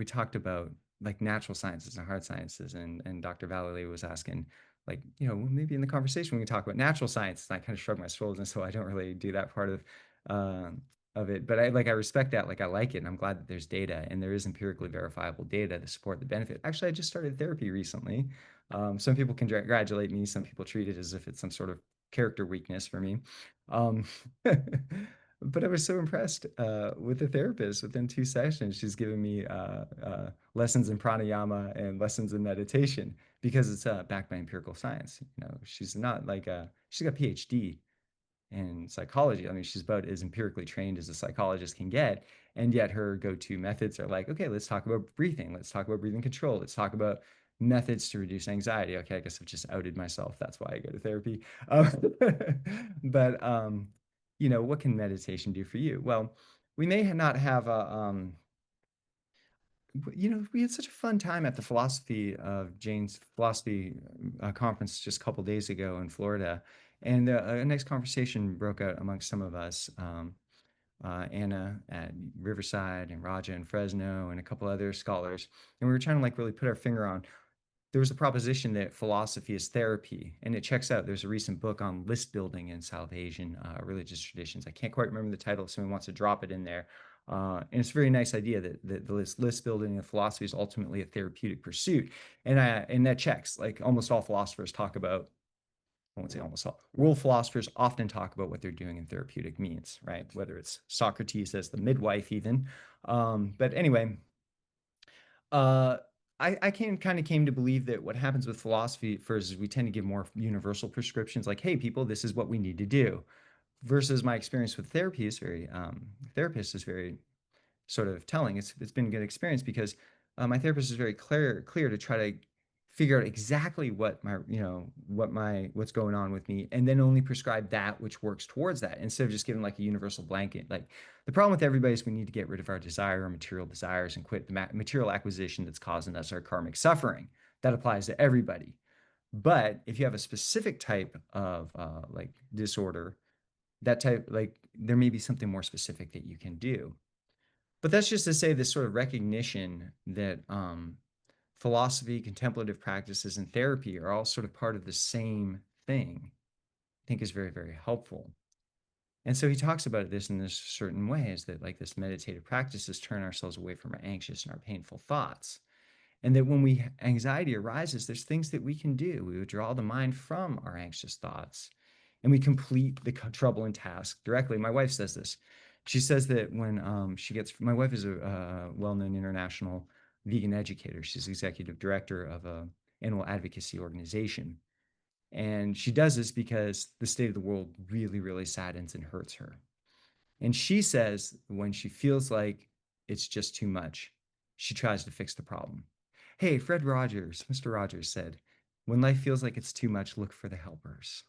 talked about like natural sciences and hard sciences, and Dr. Vallely was asking, like, you know, maybe in the conversation we can talk about natural science. And I kind of shrugged my shoulders, and so I don't really do that part of it. But I respect that. Like, I like it, and I'm glad that there's data, and there is empirically verifiable data to support the benefit. Actually, I just started therapy recently. Some people congratulate me. Some people treat it as if it's some sort of character weakness for me. But I was so impressed with the therapist. Within 2 sessions, she's given me lessons in pranayama and lessons in meditation, because it's backed by empirical science. You know, she's not like she's got a PhD in psychology. I mean, she's about as empirically trained as a psychologist can get. And yet her go-to methods are like, okay, let's talk about breathing. Let's talk about breathing control. Let's talk about methods to reduce anxiety. Okay, I guess I've just outed myself. That's why I go to therapy. But you know, what can meditation do for you? Well, we may not have a, you know, we had such a fun time at the Jain's philosophy conference just a couple days ago in Florida. And a nice conversation broke out amongst some of us Anna at Riverside and Raja in Fresno and a couple other scholars. And we were trying to like really put our finger on, there was a proposition that philosophy is therapy, and it checks out. There's a recent book on list building in South Asian religious traditions. I can't quite remember the title if someone wants to drop it in there. And it's a very nice idea that the list building of philosophy is ultimately a therapeutic pursuit. And that checks. Like almost all philosophers talk about, I won't say almost all, world philosophers often talk about what they're doing in therapeutic means, right? Whether it's Socrates as the midwife even. But anyway, I kind of came to believe that what happens with philosophy first is we tend to give more universal prescriptions like, hey, people, this is what we need to do. Versus my experience with therapy is very, therapist is very sort of telling. It's been a good experience because my therapist is very clear to try to figure out exactly what my, what's going on with me, and then only prescribe that which works towards that instead of just giving like a universal blanket. Like the problem with everybody is we need to get rid of our desire, our material desires, and quit the material acquisition that's causing us our karmic suffering. That applies to everybody. But if you have a specific type of like disorder, that type, like there may be something more specific that you can do. But that's just to say this sort of recognition that philosophy, contemplative practices, and therapy are all sort of part of the same thing, I think is very, very helpful. And so he talks about this in this certain ways that like this meditative practices turn ourselves away from our anxious and our painful thoughts. And that when anxiety arises, there's things that we can do. We withdraw the mind from our anxious thoughts and we complete the trouble and task directly. My wife says this. She says that when my wife is a well-known international vegan educator. She's executive director of an animal advocacy organization. And she does this because the state of the world really, really saddens and hurts her. And she says when she feels like it's just too much, she tries to fix the problem. Hey, Mr. Rogers said, when life feels like it's too much, look for the helpers,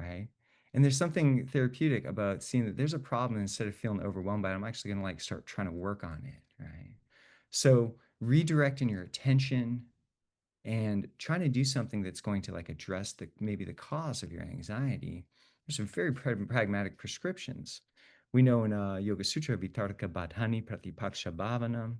right? And there's something therapeutic about seeing that there's a problem, instead of feeling overwhelmed by it, I'm actually going to like start trying to work on it, right? So redirecting your attention and trying to do something that's going to like address maybe the cause of your anxiety. There's some very pragmatic prescriptions. We know in Yoga Sutra, Vitarka Badhani Pratipaksha Bhavana.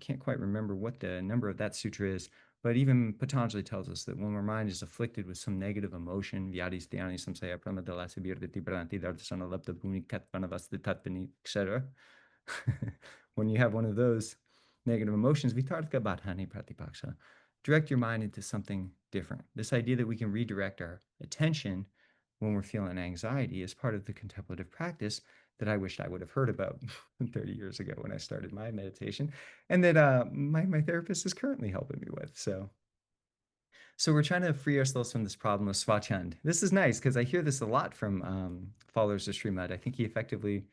Can't quite remember what the number of that sutra is, but even Patanjali tells us that when our mind is afflicted with some negative emotion, vyadis dhyani samsaya pramadalasa virdati pranti dardasana lapta bhumi katvanavasti tatpani, etc. When you have one of those negative emotions, vitarka badhani pratipaksha, direct your mind into something different. This idea that we can redirect our attention when we're feeling anxiety is part of the contemplative practice that I wished I would have heard about 30 years ago when I started my meditation, and that my therapist is currently helping me with. So we're trying to free ourselves from this problem of swachand. This is nice because I hear this a lot from followers of Śrīmad. I think he effectively,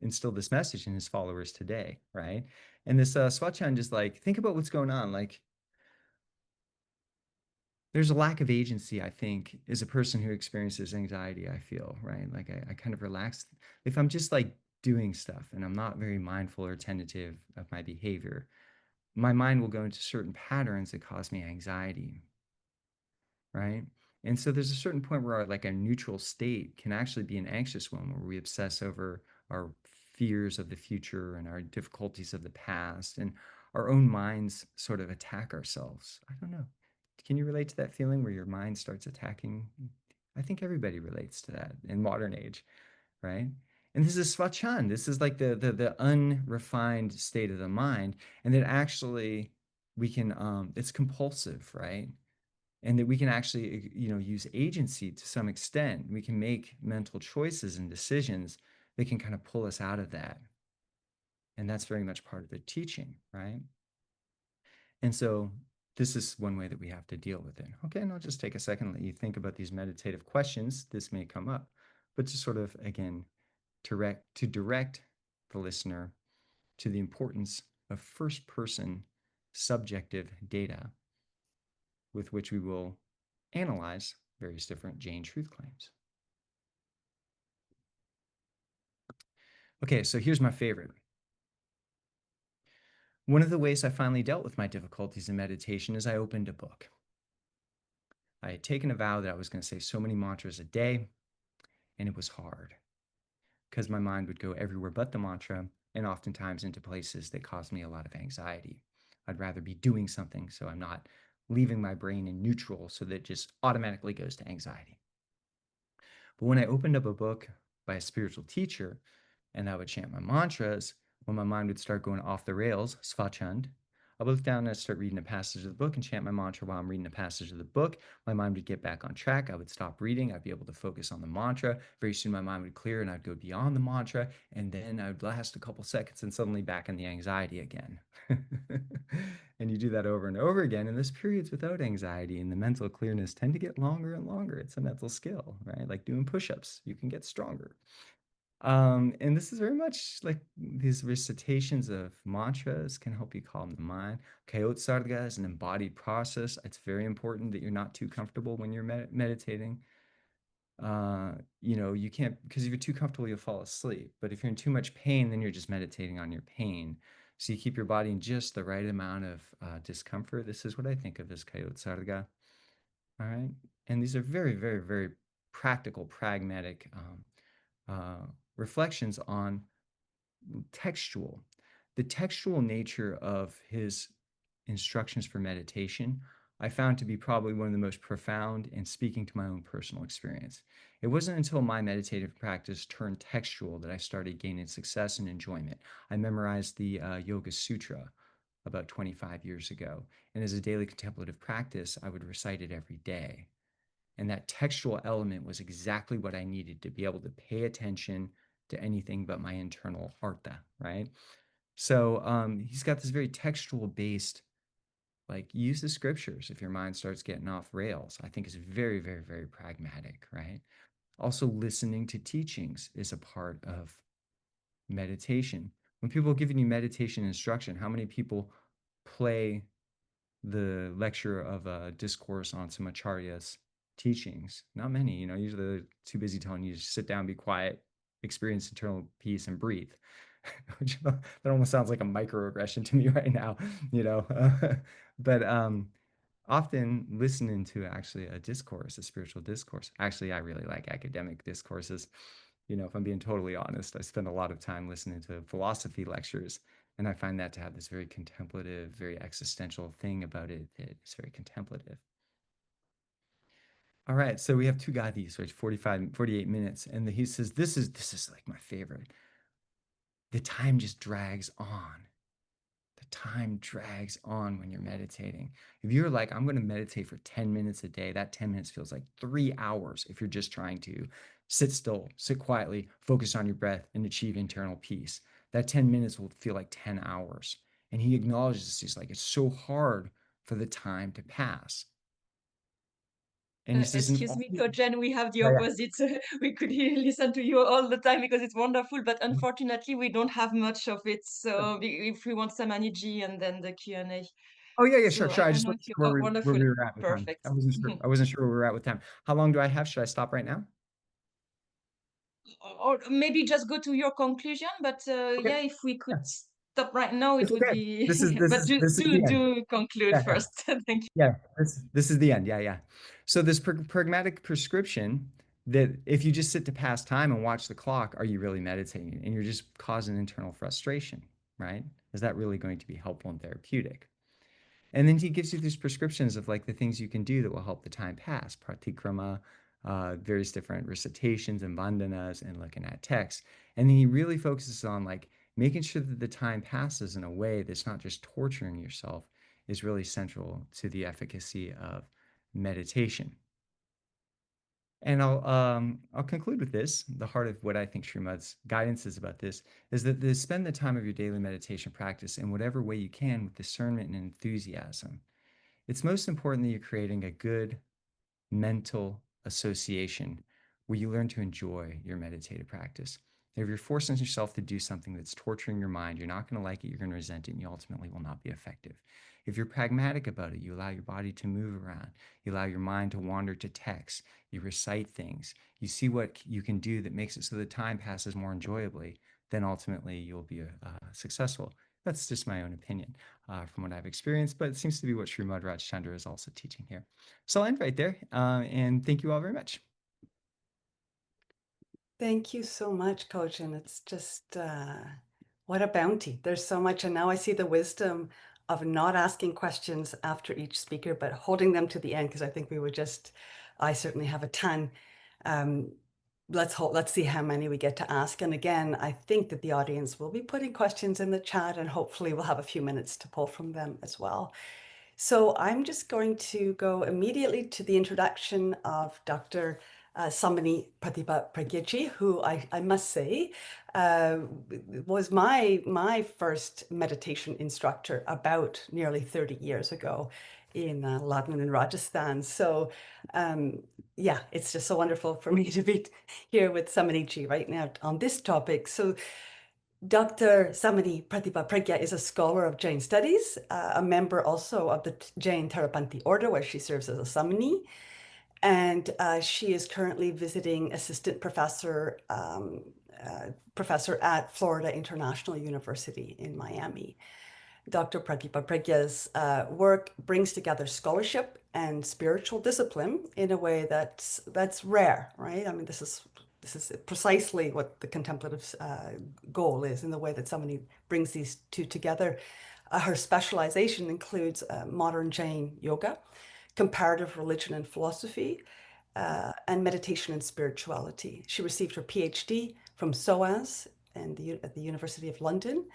instilled this message in his followers today, right? And this swachand is like, think about what's going on. Like, there's a lack of agency, I think, as a person who experiences anxiety, I feel, right? Like I kind of relax. If I'm just like doing stuff and I'm not very mindful or attentive of my behavior, my mind will go into certain patterns that cause me anxiety, right? And so there's a certain point where like a neutral state can actually be an anxious one, where we obsess over our fears of the future and our difficulties of the past, and our own minds sort of attack ourselves. I don't know. Can you relate to that feeling where your mind starts attacking? I think everybody relates to that in modern age, right? And this is svachan. This is like the unrefined state of the mind, and that actually we can it's compulsive, right? And that we can actually use agency to some extent. We can make mental choices and decisions that can kind of pull us out of that. And that's very much part of the teaching, right? And so this is one way that we have to deal with it. Okay, and I'll just take a second and let you think about these meditative questions. This may come up, but to sort of, again, to direct the listener to the importance of first-person subjective data with which we will analyze various different Jain truth claims. Okay, so here's my favorite. One of the ways I finally dealt with my difficulties in meditation is I opened a book. I had taken a vow that I was going to say so many mantras a day, and it was hard because my mind would go everywhere but the mantra, and oftentimes into places that caused me a lot of anxiety. I'd rather be doing something so I'm not leaving my brain in neutral so that it just automatically goes to anxiety. But when I opened up a book by a spiritual teacher and I would chant my mantras, when my mind would start going off the rails, svachand, I would look down and I'd start reading a passage of the book and chant my mantra while I'm reading a passage of the book. My mind would get back on track. I would stop reading. I'd be able to focus on the mantra. Very soon my mind would clear and I'd go beyond the mantra. And then I would last a couple seconds and suddenly back in the anxiety again. And you do that over and over again. And those periods without anxiety and the mental clearness tend to get longer and longer. It's a mental skill, right? Like doing push-ups, you can get stronger. And this is very much like these recitations of mantras can help you calm the mind. Ācārya is an embodied process. It's very important that you're not too comfortable when you're meditating. You know, you can't, because if you're too comfortable, you'll fall asleep. But if you're in too much pain, then you're just meditating on your pain. So you keep your body in just the right amount of discomfort. This is what I think of as Ācārya. All right. And these are very, very, very practical, pragmatic reflections on the textual nature of his instructions for meditation. I found to be probably one of the most profound and speaking to my own personal experience. It wasn't until my meditative practice turned textual that I started gaining success and enjoyment. I memorized the Yoga Sutra about 25 years ago, and as a daily contemplative practice, I would recite it every day. And that textual element was exactly what I needed to be able to pay attention to anything but my internal artha, right? So he's got this very textual based, like use the scriptures if your mind starts getting off rails. I think is very, very, very pragmatic, right? Also, listening to teachings is a part of meditation. When people are giving you meditation instruction, how many people play the lecture of a discourse on some Ācārya's teachings? Not many, you know, usually they're too busy telling you to sit down, be quiet, experience internal peace and breathe. That almost sounds like a microaggression to me right now, you know. But often listening to actually a discourse, a spiritual discourse. Actually, I really like academic discourses. You know, if I'm being totally honest, I spend a lot of time listening to philosophy lectures, and I find that to have this very contemplative, very existential thing about it that is very contemplative. All right, so we have two gadis, right? 48 minutes. And he says, this is like my favorite. The time just drags on. The time drags on when you're meditating. If you're like, I'm going to meditate for 10 minutes a day, that 10 minutes feels like 3 hours if you're just trying to sit still, sit quietly, focus on your breath, and achieve internal peace. That 10 minutes will feel like 10 hours. And he acknowledges this. He's like, it's so hard for the time to pass. And he says, excuse me, Cogen, we have the opposite. We could listen to you all the time because it's wonderful, but unfortunately, we don't have much of it. So if we want some energy and then the Q&A. Oh yeah, so sure. I just wasn't sure where we were at with Perfect. time. I wasn't sure where we were at with time. How long do I have? Should I stop right now? Or maybe just go to your conclusion, but Okay. yeah, if we could stop right now, it would be. This is do conclude first. Thank you. Yeah, this is the end. Yeah. So this pragmatic prescription that if you just sit to pass time and watch the clock, are you really meditating? And you're just causing internal frustration, right? Is that really going to be helpful and therapeutic? And then he gives you these prescriptions of like the things you can do that will help the time pass, pratikrama, various different recitations and vandanas, and looking at text. And then he really focuses on like making sure that the time passes in a way that's not just torturing yourself is really central to the efficacy of meditation. And I'll conclude with this. The heart of what I think Śrīmad's guidance is about this is that spend the time of your daily meditation practice in whatever way you can with discernment and enthusiasm. It's most important that you're creating a good mental association where you learn to enjoy your meditative practice. If you're forcing yourself to do something that's torturing your mind, you're not going to like it, you're going to resent it, and you ultimately will not be effective. If you're pragmatic about it, you allow your body to move around, you allow your mind to wander to text, you recite things, you see what you can do that makes it so the time passes more enjoyably, then ultimately you'll be successful. That's just my own opinion from what I've experienced, but it seems to be what Śrīmad Rājcandra is also teaching here. So I'll end right there, and thank you all very much. Thank you so much, Cogen. It's just what a bounty. There's so much. And now I see the wisdom of not asking questions after each speaker, but holding them to the end, because I think I certainly have a ton. Let's see how many we get to ask. And again, I think that the audience will be putting questions in the chat, and hopefully we'll have a few minutes to pull from them as well. So I'm just going to go immediately to the introduction of Dr. Samani Pratibha Pragya, who I must say was my first meditation instructor about nearly 30 years ago in Ladman in Rajasthan. So yeah, it's just so wonderful for me to be here with Samani right now on this topic. So Dr. Samani Pratibha Pragya is a scholar of Jain Studies, a member also of the Jain Therapantha order, where she serves as a Samani. And she is currently visiting assistant professor at Florida International University in Miami. Dr. Pratibha Pragya's work brings together scholarship and spiritual discipline in a way that's rare, right? I mean, this is precisely what the contemplative goal is, in the way that somebody brings these two together. Her specialization includes modern Jain yoga, comparative religion and philosophy, and meditation and spirituality. She received her PhD from SOAS at the University of London,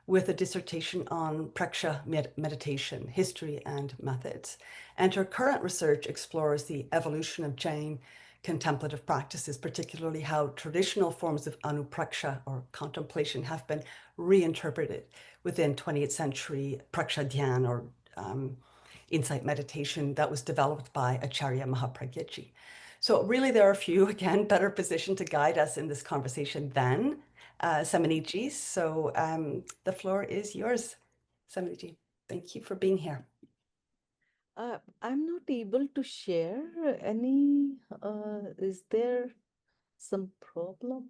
with a dissertation on Anuprekṣā meditation, history and methods. And her current research explores the evolution of Jain contemplative practices, particularly how traditional forms of Anuprekṣā, or contemplation, have been reinterpreted within 20th century Praksha Dhyan, or insight meditation, that was developed by Ācārya Mahāprajña. So really there are a few, again, better positioned to guide us in this conversation than Samani. So the floor is yours, Samani. Thank you for being here. I'm not able to share any. Is there some problem?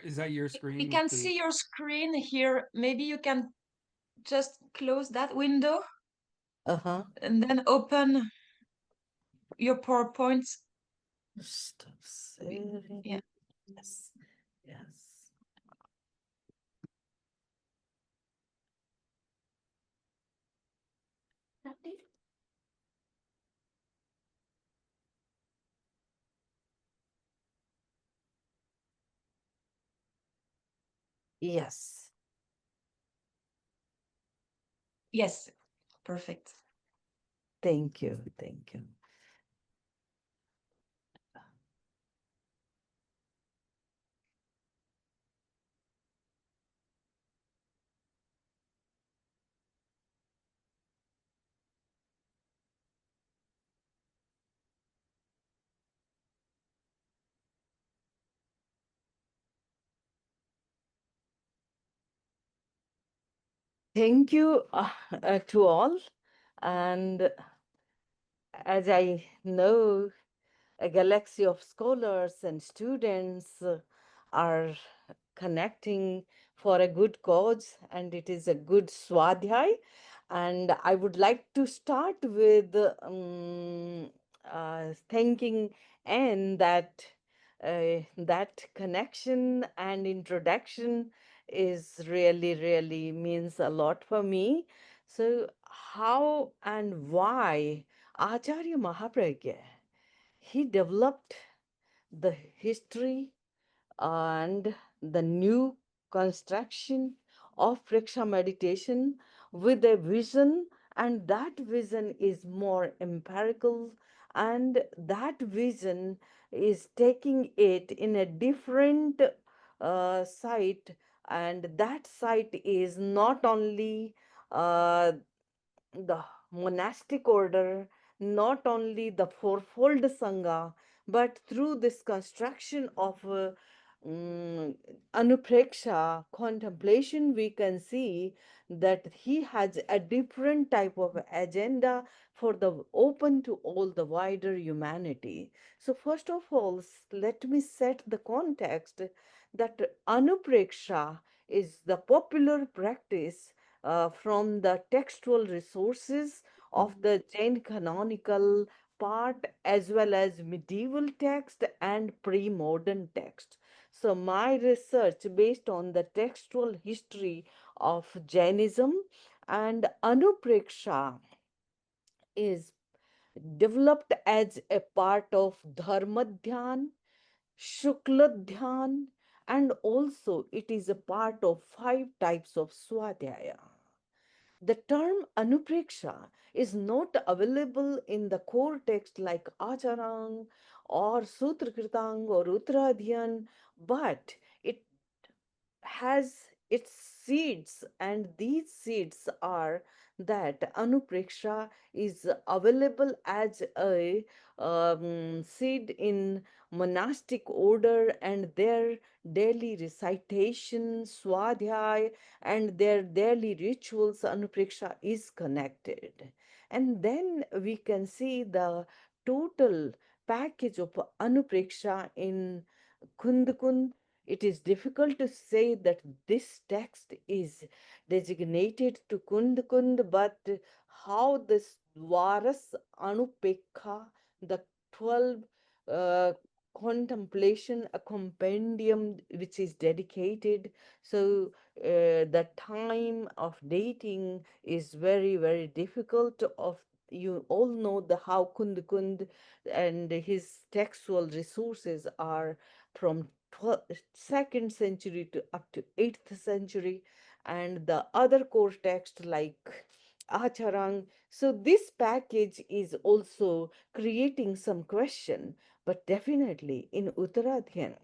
Is that your screen? We can see your screen here. Maybe you can just close that window. And then open your PowerPoint. Stop sharing. Yeah. Yes. Yes. Yes. Yes. Perfect. Thank you. Thank you. Thank you to all. And as I know, a galaxy of scholars and students are connecting for a good cause, and it is a good swadhyay. And I would like to start with thanking Anne that that connection and introduction is really means a lot for me. So how and why Ācārya Mahāprajña, he developed the history and the new construction of Preksha meditation with a vision, and that vision is more empirical, and that vision is taking it in a different site, and that site is not only the monastic order, not only the fourfold Sangha, but through this construction of Anuprekṣā contemplation, we can see that he has a different type of agenda for the open to all the wider humanity. So first of all, let me set the context that Anuprekṣā is the popular practice from the textual resources of the Jain canonical part as well as medieval text and pre-modern text. So my research based on the textual history of Jainism and Anuprekṣā is developed as a part of Dharmadhyan, Shukladhyan, and also it is a part of 5 types of Swadhyaya. The term Anuprekṣā is not available in the core text like Ācārya or Sutrakritang or Uttradhyan, but it has its seeds, and these seeds are that Anuprekṣā is available as a seed in monastic order, and their daily recitation, swadhyay, and their daily rituals, Anuprekṣā is connected. And then we can see the total package of Anuprekṣā in Kund. It is difficult to say that this text is designated to Kund, but how this Dwaras Anupekha, the 12 contemplation, a compendium which is dedicated. So the time of dating is very, very difficult. You all know the how Kund and his textual resources are from 2nd century to up to 8th century, and the other core text like Ācārya. So this package is also creating some question, but definitely in Uttarakhand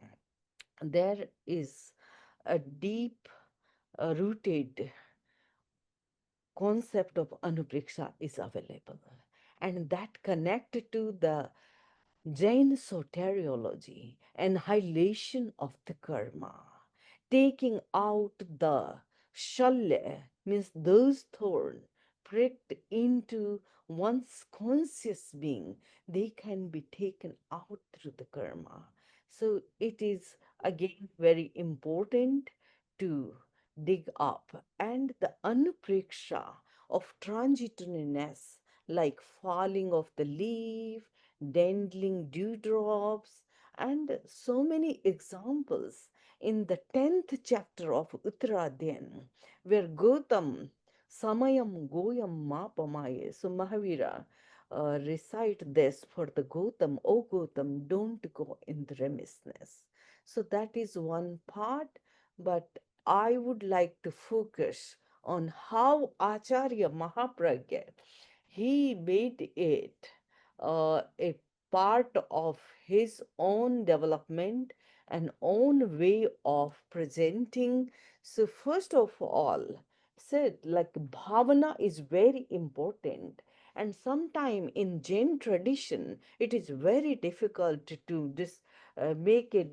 there is a deep rooted concept of Anuprekṣā is available, and that connected to the Jain soteriology, annihilation of the karma, taking out the shalya, means those thorns pricked into one's conscious being, they can be taken out through the karma. So it is again very important to dig up, and the Anuprekṣā of transitoriness, like falling of the leaf, dandling dewdrops, and so many examples in the 10th chapter of Uttradhyan, where Gautam Samayam Goyam Mapamaye. So Mahavira recite this for the Gautam, O Gautam, don't go in the remissness. So that is one part, but I would like to focus on how Ācārya Mahāprajña, he made it a part of his own development and own way of presenting. So first of all, said like bhavana is very important, and sometime in Jain tradition it is very difficult to make a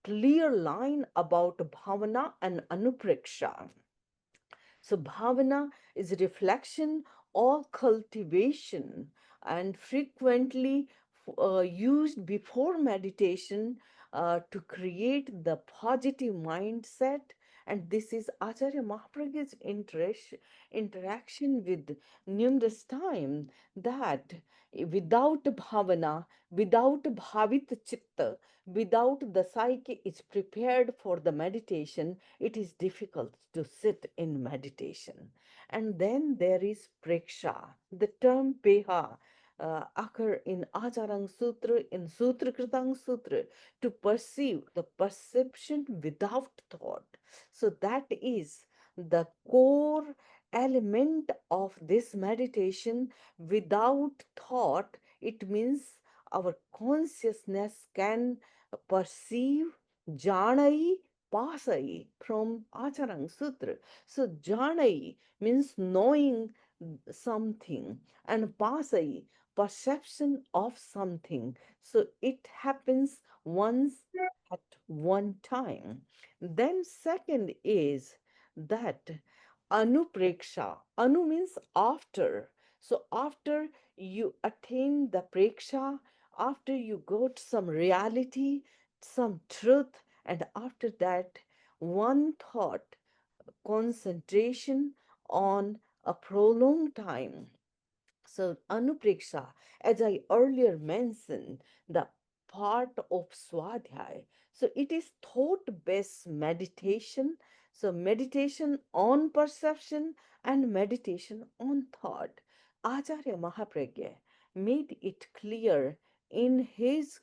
clear line about bhavana and Anuprekṣā. So bhavana is a reflection or cultivation, and frequently used before meditation to create the positive mindset. And this is Ācārya Mahāprajña's interaction with numerous time, that without bhavana, without bhavit chitta, without the psyche is prepared for the meditation, it is difficult to sit in meditation. And then there is preksha. The term peha occur in Ācārya Sutra, in Sutrakritang Sutra, to perceive, the perception without thought. So that is the core element of this meditation. Without thought, it means our consciousness can perceive, janai, pasai from Ācārya Sutra. So janai means knowing something, and pasai, perception of something. So it happens once at one time. Then second is that Anuprekṣā. Anu means after. So after you attain the preksha, after you got some reality, some truth, and after that, one thought, concentration on a prolonged time. So Anuprekṣā, as I earlier mentioned, the part of Swadhyay. So it is thought-based meditation. So meditation on perception and meditation on thought. Ācārya Mahāprajña made it clear in his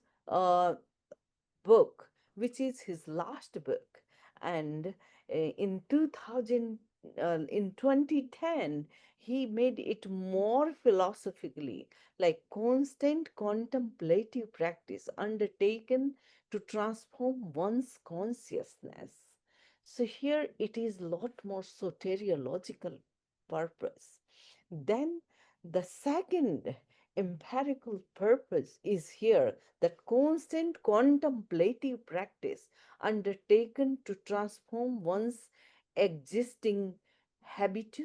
book, which is his last book. And in 2010, he made it more philosophically, like constant contemplative practice undertaken to transform one's consciousness. So here it is lot more soteriological purpose. Then the second empirical purpose is here, that constant contemplative practice undertaken to transform one's existing habits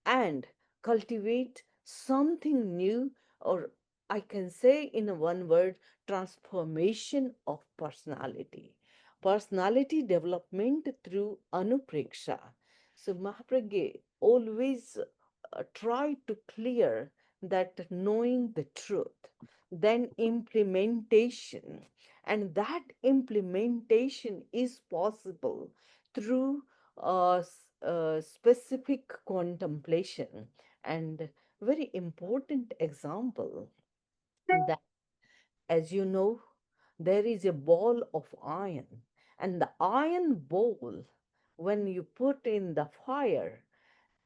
and cultivate something new, or I can say in one word, transformation of personality. Personality development through Anuprekṣā. So Mahāprajña always try to clear that knowing the truth, then implementation, and that implementation is possible through specific contemplation. And very important example, that, as you know, there is a ball of iron, and the iron ball, when you put in the fire,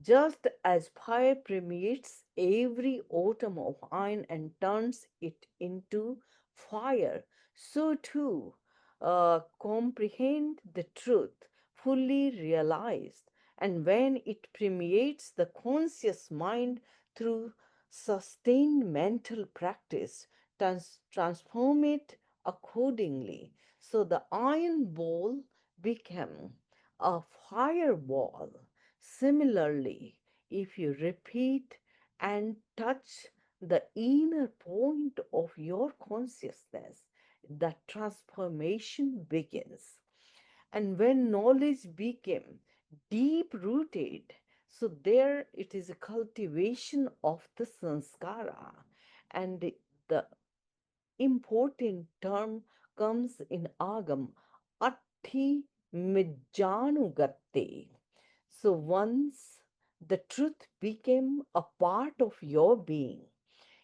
just as fire permeates every atom of iron and turns it into fire, so too comprehend the truth fully realized. And when it permeates the conscious mind through sustained mental practice, transform it accordingly. So the iron ball became a fireball. Similarly, if you repeat and touch the inner point of your consciousness, the transformation begins. And when knowledge became deep rooted, so there it is a cultivation of the sanskara. And the important term comes in Agam, Atti Mijjanugatte. So once the truth became a part of your being,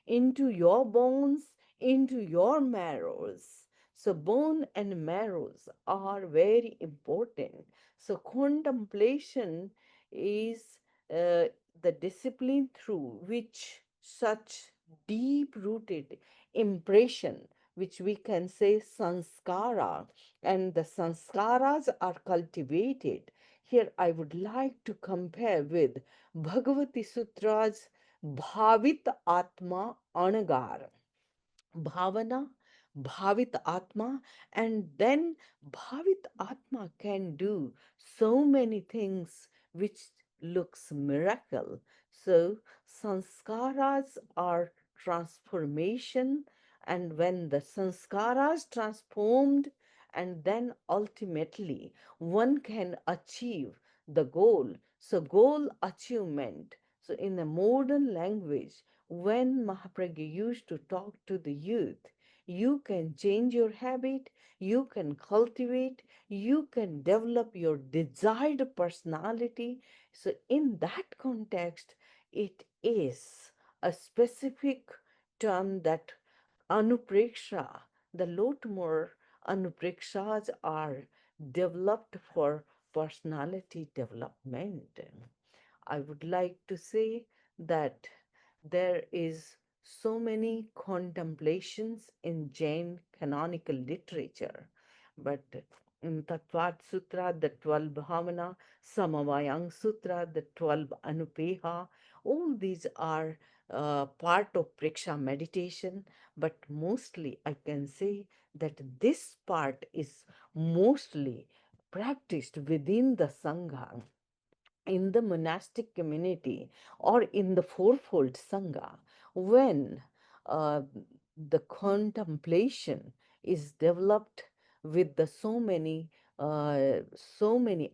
into your bones, into your marrows. So bone and marrows are very important. So contemplation is the discipline through which such deep rooted impression, which we can say sanskara, and the sanskaras are cultivated. Here I would like to compare with Bhagavati Sutra's Bhavit Atma Anagar. Bhavana, Bhavit Atma, and then Bhavit Atma can do so many things which looks miracle. So sanskaras are transformation, and when the sanskaras transformed, and then ultimately one can achieve the goal. So goal achievement. So in a modern language, when Mahāprajña used to talk to the youth, you can change your habit, you can cultivate, you can develop your desired personality. So in that context, it is a specific term that Anuprekṣā, the lot more Anuprekṣās are developed for personality development. I would like to say that there is so many contemplations in Jain canonical literature, but in Tattvat Sutra, the 12 Bhavana, Samavayang Sutra, the 12 Anupeha, all these are part of Preksha meditation, but mostly I can say that this part is mostly practiced within the Sangha, in the monastic community, or in the fourfold Sangha, when uh, the contemplation is developed with the so many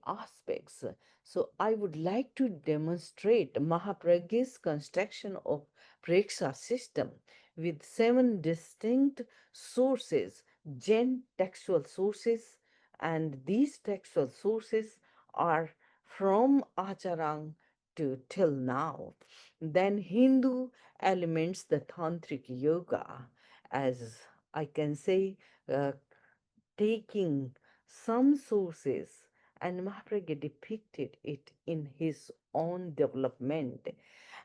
aspects. So I would like to demonstrate Mahāprajña's construction of Preksha system with 7 distinct sources, Jain textual sources, and these textual sources are from Ācārya to till now. Then Hindu elements, the Tantric yoga, as I can say, uh, taking some sources, and Mahāprajña depicted it in his own development,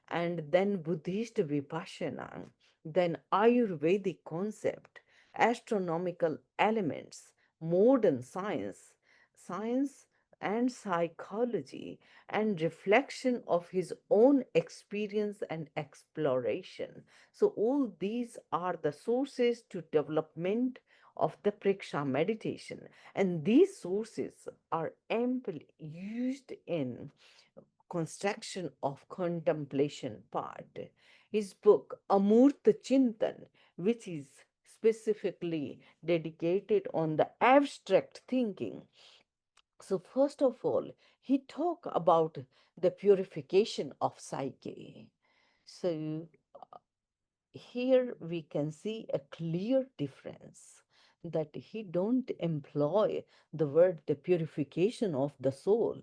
and then Buddhist Vipassana, then Ayurvedic concept, astronomical elements, modern science, science and psychology, and reflection of his own experience and exploration. So all these are the sources to development of the Preksha meditation, and these sources are amply used in construction of contemplation part. His book Amurta Chintan, which is specifically dedicated on the abstract thinking. So first of all, he talk about the purification of psyche. So here we can see a clear difference that he don't employ the word the purification of the soul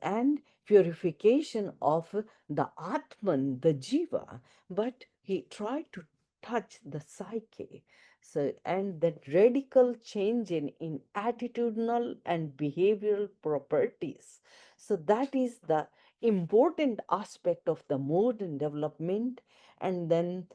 and purification of the atman, the jiva, but he tried to touch the psyche. So and that radical change in attitudinal and behavioral properties, so that is the important aspect of the modern development. And then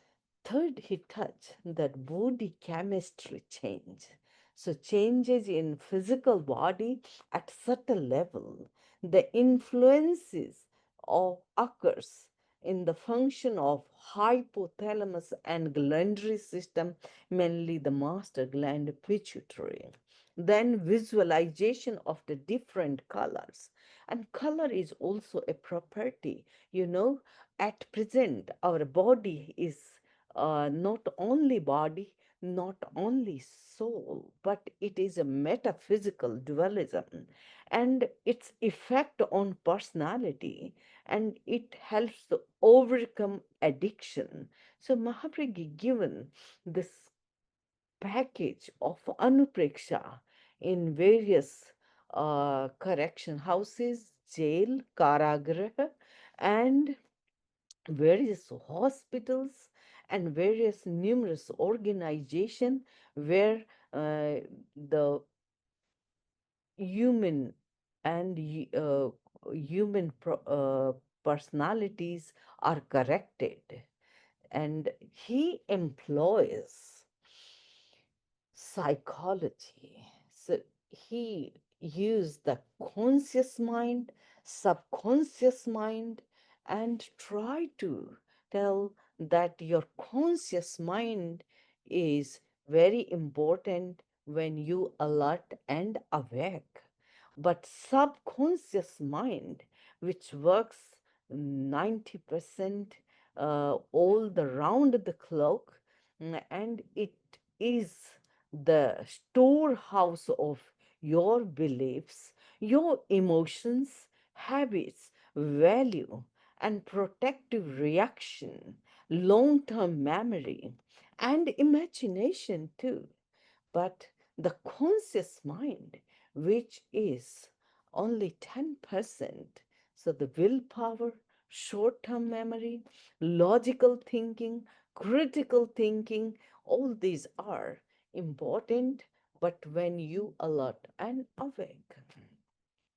third, he touched that body chemistry change. So changes in physical body at subtle level, the influences of occurs in the function of hypothalamus and glandary system, mainly the master gland pituitary. Then visualization of the different colors. And color is also a property. At present, our body is not only body, not only soul, but it is a metaphysical dualism, and its effect on personality, and it helps to overcome addiction. So Mahāprajña given this package of Anuprekṣā in various correction houses, jail, Karagraha, and various hospitals and various numerous organization where the human and personalities are corrected, and he employs psychology. So he used the conscious mind, subconscious mind, and try to tell that your conscious mind is very important when you alert and awake. But subconscious mind, which works 90% all the round the clock, and it is the storehouse of your beliefs, your emotions, habits, value, and protective reaction, long term memory, and imagination too. But the conscious mind, which is only 10%, so the willpower, short term memory, logical thinking, critical thinking, all these are important, but when you alert and awake.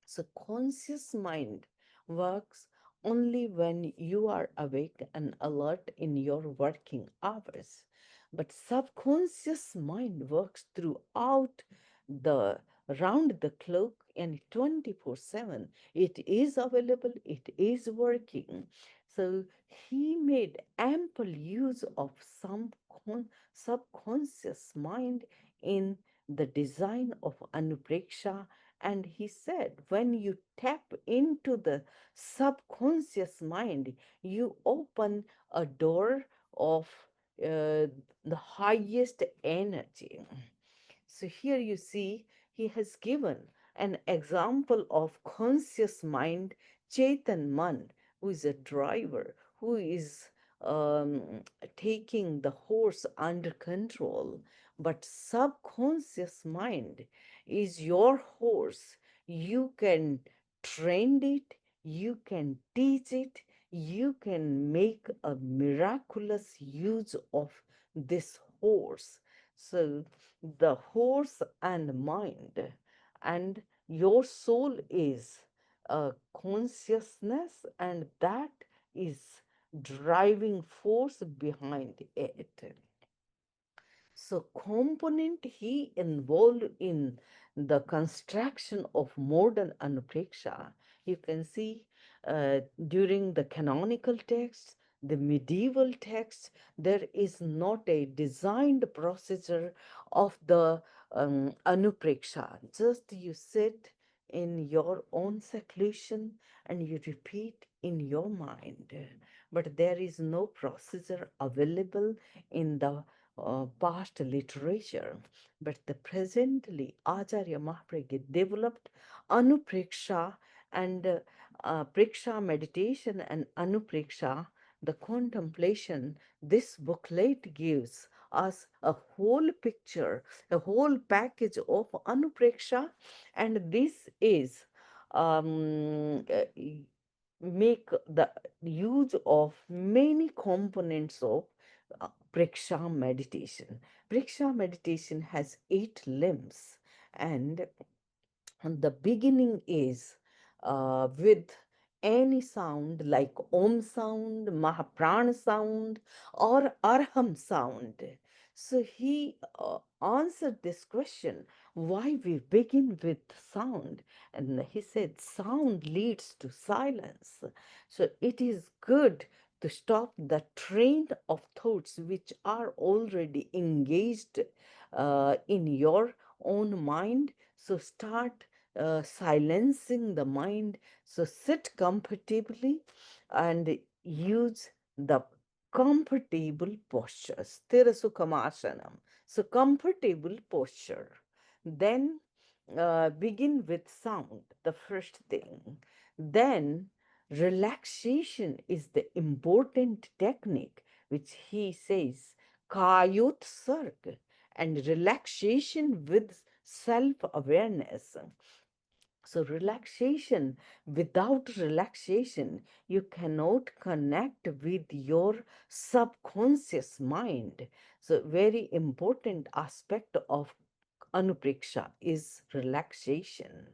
So conscious mind works only when you are awake and alert in your working hours. But subconscious mind works throughout the round the clock and 24/7. It is available, it is working. So he made ample use of some subconscious mind in the design of Anuprekṣā, and he said, when you tap into the subconscious mind, you open a door of the highest energy. So here you see he has given an example of conscious mind, Chetan Man, who is a driver, who is taking the horse under control. But subconscious mind is your horse. You can train it, you can teach it, you can make a miraculous use of this horse. So the horse and mind and your soul is a consciousness, and that is driving force behind it. So component he involved in the construction of modern Anuprekṣā. You can see during the canonical texts, the medieval texts, there is not a designed procedure of the Anuprekṣā. Just you sit in your own seclusion and you repeat in your mind. But there is no procedure available in the past literature, but the presently Ācārya Mahāprajña developed Anuprekṣā and Preksha meditation and Anuprekṣā, the contemplation. This booklet gives us a whole picture, a whole package of Anuprekṣā, and this is make the use of many components of Preksha meditation. Preksha meditation has 8 limbs, and the beginning is with any sound like Om sound, Mahāprajña sound, or Arham sound. So he answered this question, why we begin with sound? And he said, sound leads to silence. So it is good to stop the train of thoughts which are already engaged in your own mind. So start silencing the mind. So sit comfortably and use the comfortable posture. Sthira Sukhamasana. So comfortable posture. Then begin with sound, the first thing. Then relaxation is the important technique, which he says, Kayut Sarg, and relaxation with self-awareness. So relaxation, without relaxation, you cannot connect with your subconscious mind. So very important aspect of Anuprekṣā is relaxation.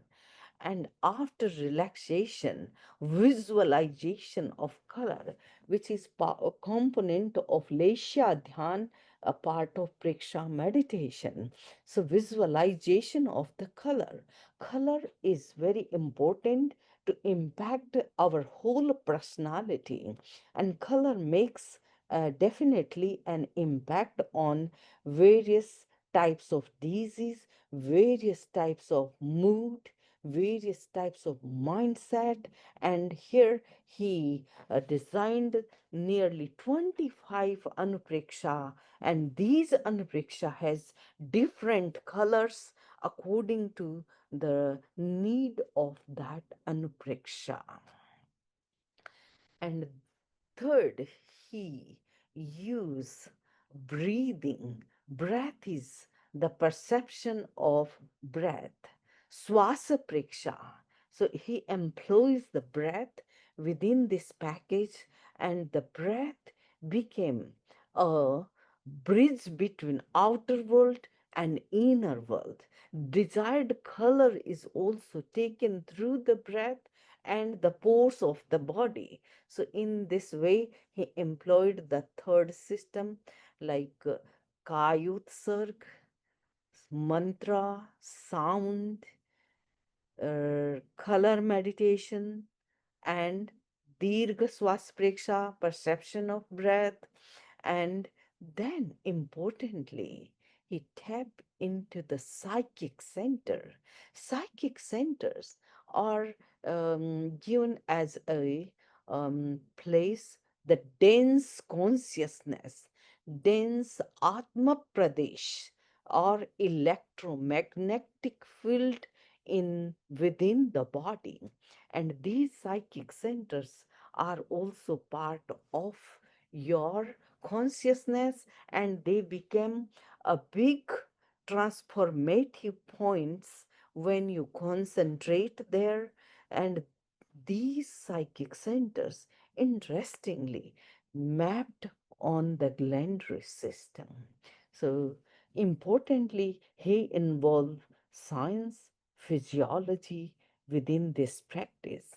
And after relaxation, visualization of color, which is a component of Lesha Dhyan, a part of Preksha meditation. So visualization of the color. Color is very important to impact our whole personality, and color makes definitely an impact on various types of disease, various types of mood, various types of mindset. And here he designed nearly 25 Anuprekṣā, and these Anuprekṣā has different colors according to the need of that Anuprekṣā. And third, he use breathing. Breath is the perception of breath. Swasa Preksha. So he employs the breath within this package, and the breath became a bridge between outer world and inner world. Desired color is also taken through the breath and the pores of the body. So in this way, he employed the third system like Kayut Sarg, mantra, sound, color meditation, and Dirgha Swas Preksha, perception of breath. And then importantly, he tapped into the psychic center. Psychic centers are given as a place, the dense consciousness, dense Atma Pradesh, or electromagnetic field within the body. And these psychic centers are also part of your consciousness, and they become a big transformative points when you concentrate there. And these psychic centers, interestingly, mapped on the glandary system. So, importantly, he involved science, physiology within this practice,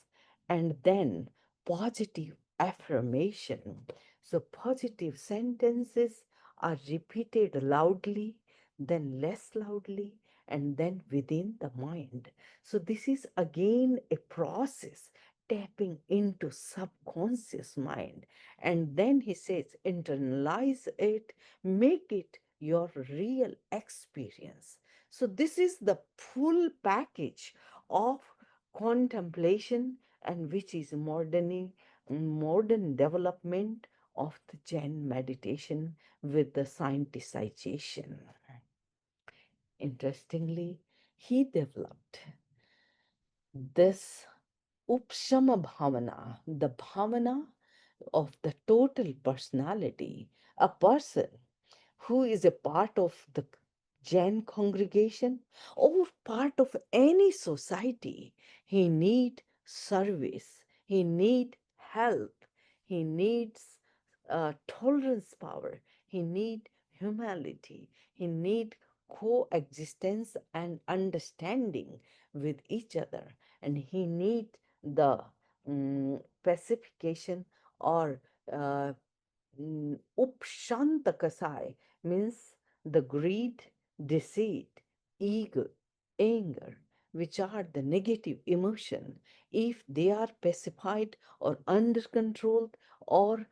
and then positive affirmation. So, positive sentences are repeated loudly, then less loudly, and then within the mind. So, this is again a process tapping into subconscious mind. And then he says, internalize it, make it your real experience. So, this is the full package of contemplation, and which is modern development of the Jain meditation with the scienticization. Interestingly, he developed this Upshama Bhavana, the Bhavana of the total personality, a person who is a part of the Jain congregation or part of any society. He need service, he need help, he needs tolerance power, he need humility, he need coexistence and understanding with each other, and he need the pacification or uh, Upshantakasai means the greed, deceit, ego, anger, which are the negative emotion. If they are pacified or under control or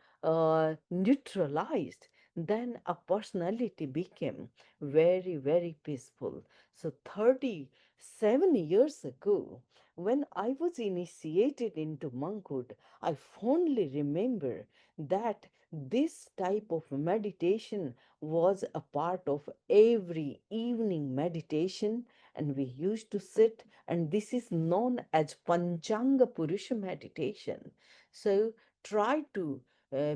neutralized, then a personality became very, very peaceful. So 37 years ago, when I was initiated into monkhood, I fondly remember that this type of meditation was a part of every evening meditation, and we used to sit, and this is known as Panchanga Purusha meditation. So try to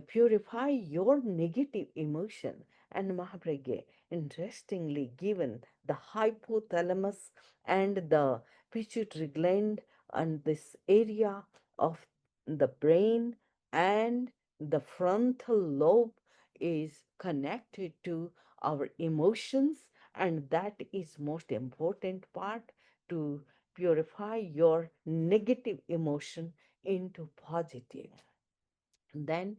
purify your negative emotion. And Mahāprajña, interestingly given the hypothalamus and the pituitary gland and this area of the brain and the frontal lobe is connected to our emotions, and that is most important part to purify your negative emotion into positive. Then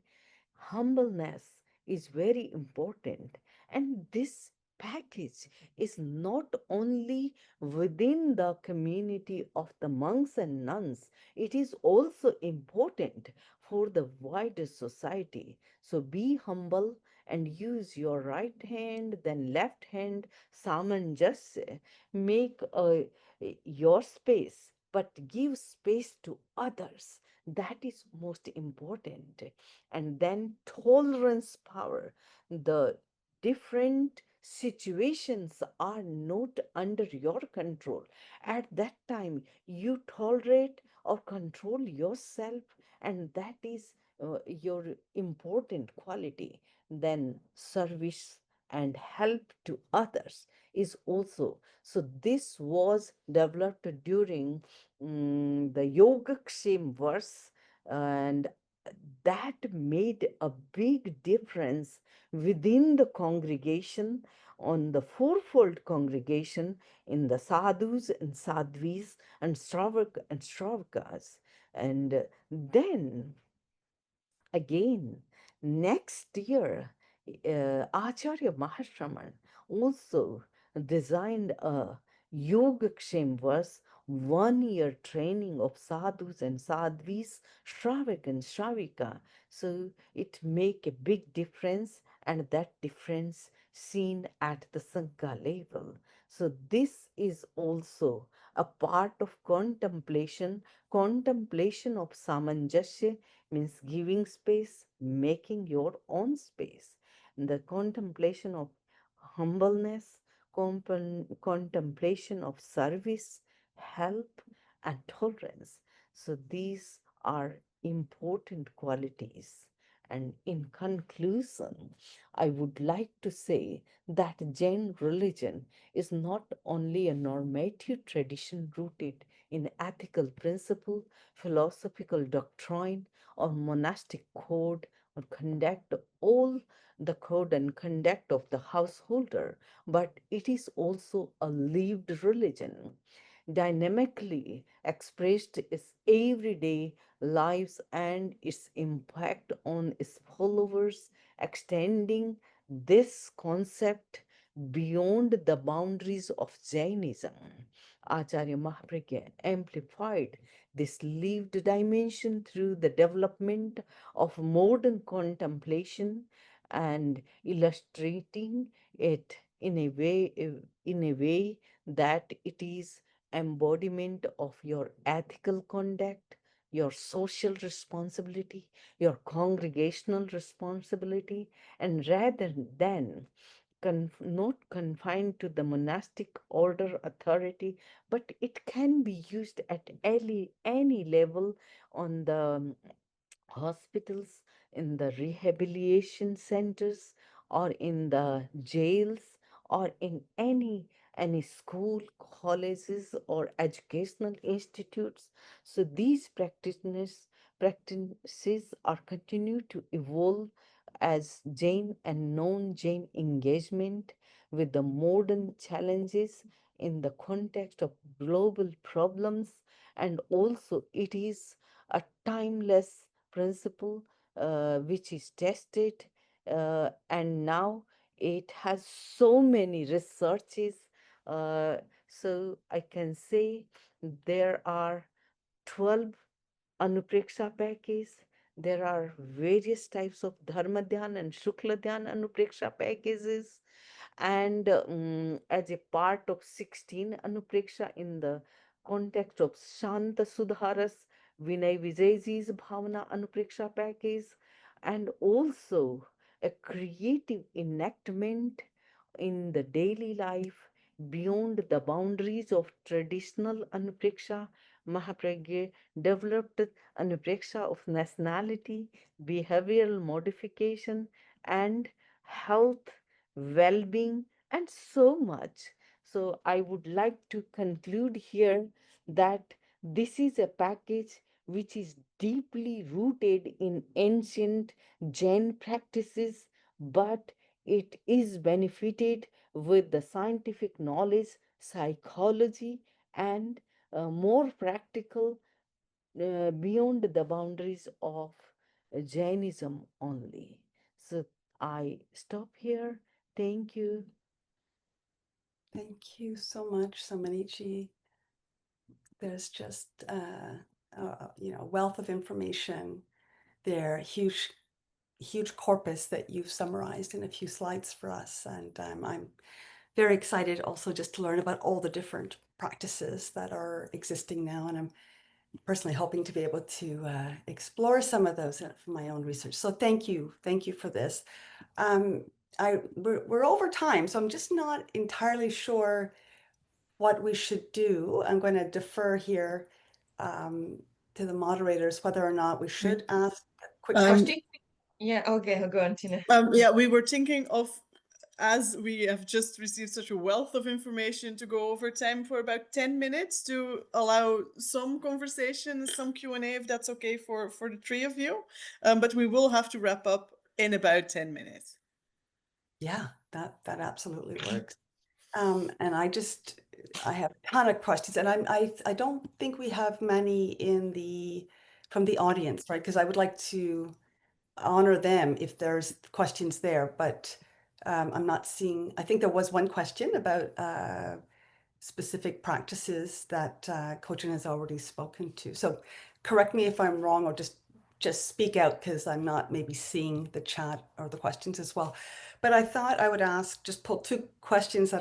humbleness is very important, and this package is not only within the community of the monks and nuns, it is also important for the wider society. So be humble and use your right hand, then left hand, samanjasya. Make your space, but give space to others. That is most important. And then tolerance power. The different situations are not under your control. At that time, you tolerate or control yourself, and that is your important quality. Then service and help to others is also. So this was developed during the Yogakshem verse, and that made a big difference within the congregation, on the fourfold congregation, in the sadhus and sadhvis and Shravak and Shravakas. And then again, next year, Ācārya Mahāprajña also designed a Yogakshem verse, 1 year training of sadhus and sadhvis, Shravak and Shravika. So it make a big difference, and that difference seen at the Sangha level. So this is also a part of contemplation. Contemplation of Samanjasya means giving space, making your own space. The contemplation of humbleness, contemplation of service, help, and tolerance. So these are important qualities. And in conclusion, I would like to say that Jain religion is not only a normative tradition rooted in ethical principle, philosophical doctrine, or monastic code or conduct, all the code and conduct of the householder, but it is also a lived religion, dynamically expressed its everyday lives and its impact on its followers, extending this concept beyond the boundaries of Jainism. Ācārya Mahāprajña amplified this lived dimension through the development of modern contemplation and illustrating it in a way that it is embodiment of your ethical conduct, your social responsibility, your congregational responsibility, and rather than not confined to the monastic order authority, but it can be used at any level on the hospitals, in the rehabilitation centers, or in the jails, or in any school, colleges, or educational institutes. So these practices are continue to evolve as Jain and non-Jain engagement with the modern challenges in the context of global problems, and also it is a timeless principle which is tested, and now it has so many researches. So I can say there are 12 Anuprekṣā packages. There are various types of Dharma Dhyan and Shukla Dhyan Anuprekṣā packages. And as a part of 16 Anuprekṣā in the context of Shanta Sudharas, Vinay Vijayji's Bhavana Anuprekṣā package, and also a creative enactment in the daily life beyond the boundaries of traditional Anuprekṣā. Mahāprajña developed Anuprekṣā of nationality, behavioral modification, and health, well-being, and so much. So I would like to conclude here that this is a package which is deeply rooted in ancient Jain practices, but it is benefited with the scientific knowledge, psychology, and more practical beyond the boundaries of Jainism only. So I stop here. Thank you. Thank you so much, Samani. There's just wealth of information there, huge corpus that you've summarized in a few slides for us, and I'm very excited also just to learn about all the different practices that are existing now, and I'm personally hoping to be able to explore some of those from my own research. So thank you for this. We're over time, so I'm just not entirely sure what we should do. I'm going to defer here to the moderators whether or not we should ask a quick question. Yeah, okay, go on, Tina. Yeah, we were thinking of, as we have just received such a wealth of information, to go over time for about 10 minutes to allow some conversation, some Q&A, if that's okay for the three of you. But we will have to wrap up in about 10 minutes. Yeah, that absolutely works. And I have a ton of questions, and I don't think we have many from the audience, right? Because I would like to honor them if there's questions there, but I'm not seeing. I think there was one question about specific practices that Cogen has already spoken to. So correct me if I'm wrong, or just speak out, because I'm not maybe seeing the chat or the questions as well. But I thought I would just pull two questions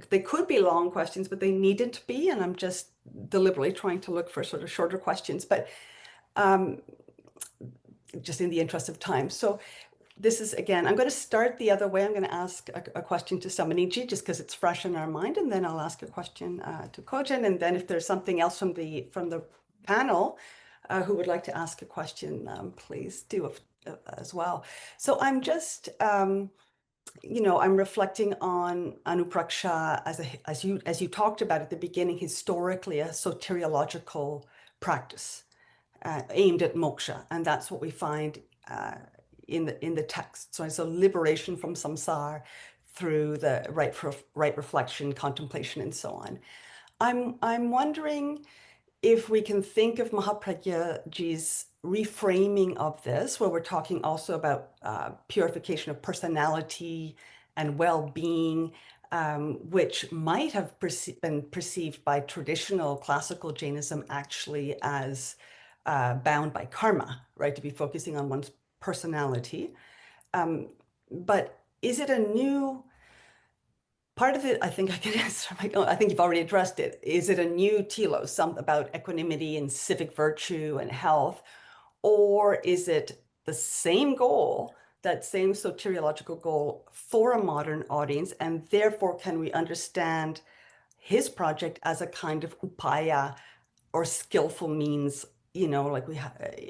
they could be long questions, but they needn't be, and I'm just deliberately trying to look for sort of shorter questions, but just in the interest of time. So this is, again, I'm going to start the other way. I'm going to ask a question to Samani just because it's fresh in our mind, and then I'll ask a question to Cogen, and then if there's something else from the panel who would like to ask a question, please do as well. So I'm just, you know, I'm reflecting on Anuprekṣā as you talked about at the beginning, historically a soteriological practice aimed at moksha, and that's what we find in the text. So liberation from samsara through the right reflection, contemplation, and so on. I'm wondering if we can think of Mahāprajña's reframing of this, where we're talking also about purification of personality and well-being, which might have been perceived by traditional classical Jainism actually as bound by karma, right? To be focusing on one's personality. But is it a new part of it? I think I can answer. I think you've already addressed it. Is it a new telos, something about equanimity and civic virtue and health? Or is it the same goal, that same soteriological goal for a modern audience? And therefore, can we understand his project as a kind of upaya or skillful means, you know, like we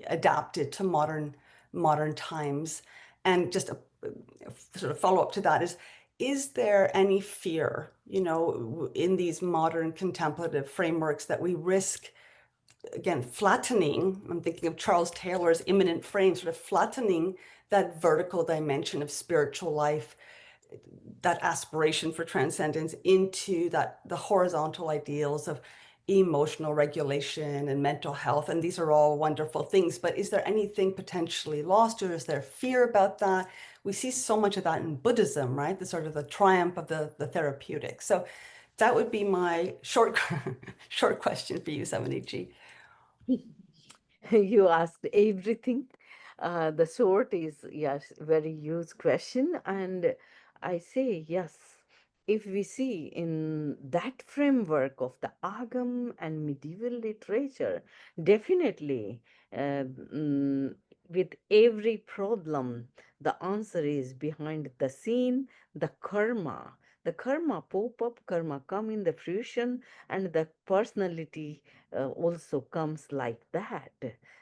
adapted to modern times? And just a sort of follow up to that is there any fear, you know, in these modern contemplative frameworks that we risk, again, flattening? I'm thinking of Charles Taylor's immanent frame, sort of flattening that vertical dimension of spiritual life, that aspiration for transcendence, into the horizontal ideals of emotional regulation and mental health. And these are all wonderful things, but is there anything potentially lost, or is there fear about that? We see so much of that in Buddhism, right? The sort of the triumph of the therapeutic. So that would be my short question for you, Samani. You asked everything. The short is, yes, very huge question. And I say, yes, if we see in that framework of the Agam and medieval literature, definitely with every problem, the answer is behind the scene, the karma. The karma pop up, karma come in the fruition, and the personality also comes like that.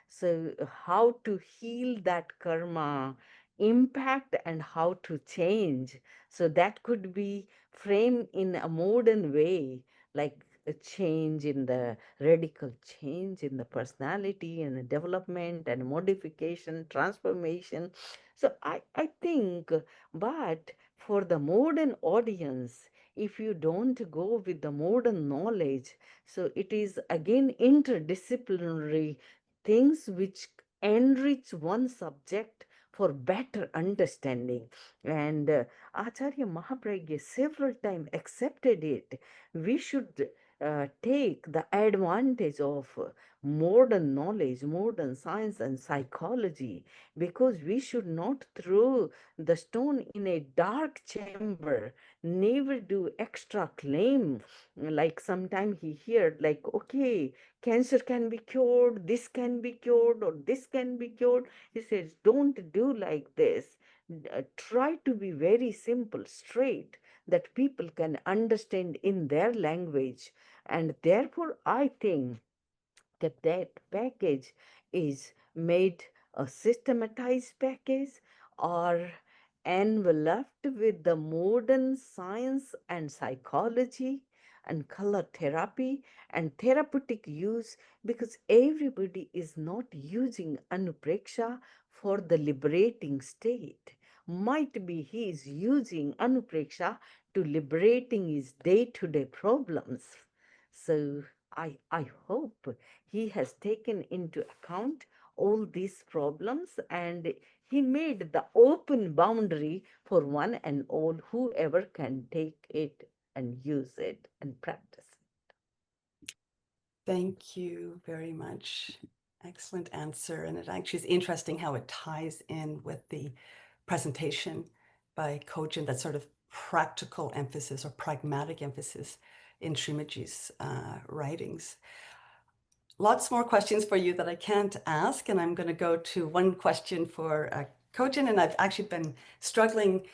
So how to heal that karma impact and how to change, so that could be framed in a modern way, like a change in the radical change in the personality and the development and modification, transformation. So I think, but for the modern audience, if you don't go with the modern knowledge, so it is again interdisciplinary things which enrich one subject for better understanding. And Ācārya Mahāprajña several times accepted it. We should take the advantage of modern knowledge, modern science and psychology, because we should not throw the stone in a dark chamber, never do extra claim. Like sometime he heard, like, okay, cancer can be cured, this can be cured, or this can be cured. He says, don't do like this. Try to be very simple, straight, that people can understand in their language. And therefore, I think that that package is made a systematized package, or enveloped with the modern science and psychology and color therapy and therapeutic use, because everybody is not using Anuprekṣā for the liberating state. Might be he is using Anuprekṣā to liberating his day-to-day problems. So I hope he has taken into account all these problems, and he made the open boundary for one and all, whoever can take it and use it and practice it. Thank you very much. Excellent answer. And it actually is interesting how it ties in with the presentation by Cogen, that sort of practical emphasis or pragmatic emphasis in Śrīmad's writings. Lots more questions for you that I can't ask, and I'm going to go to one question for Cogen, and I've actually been struggling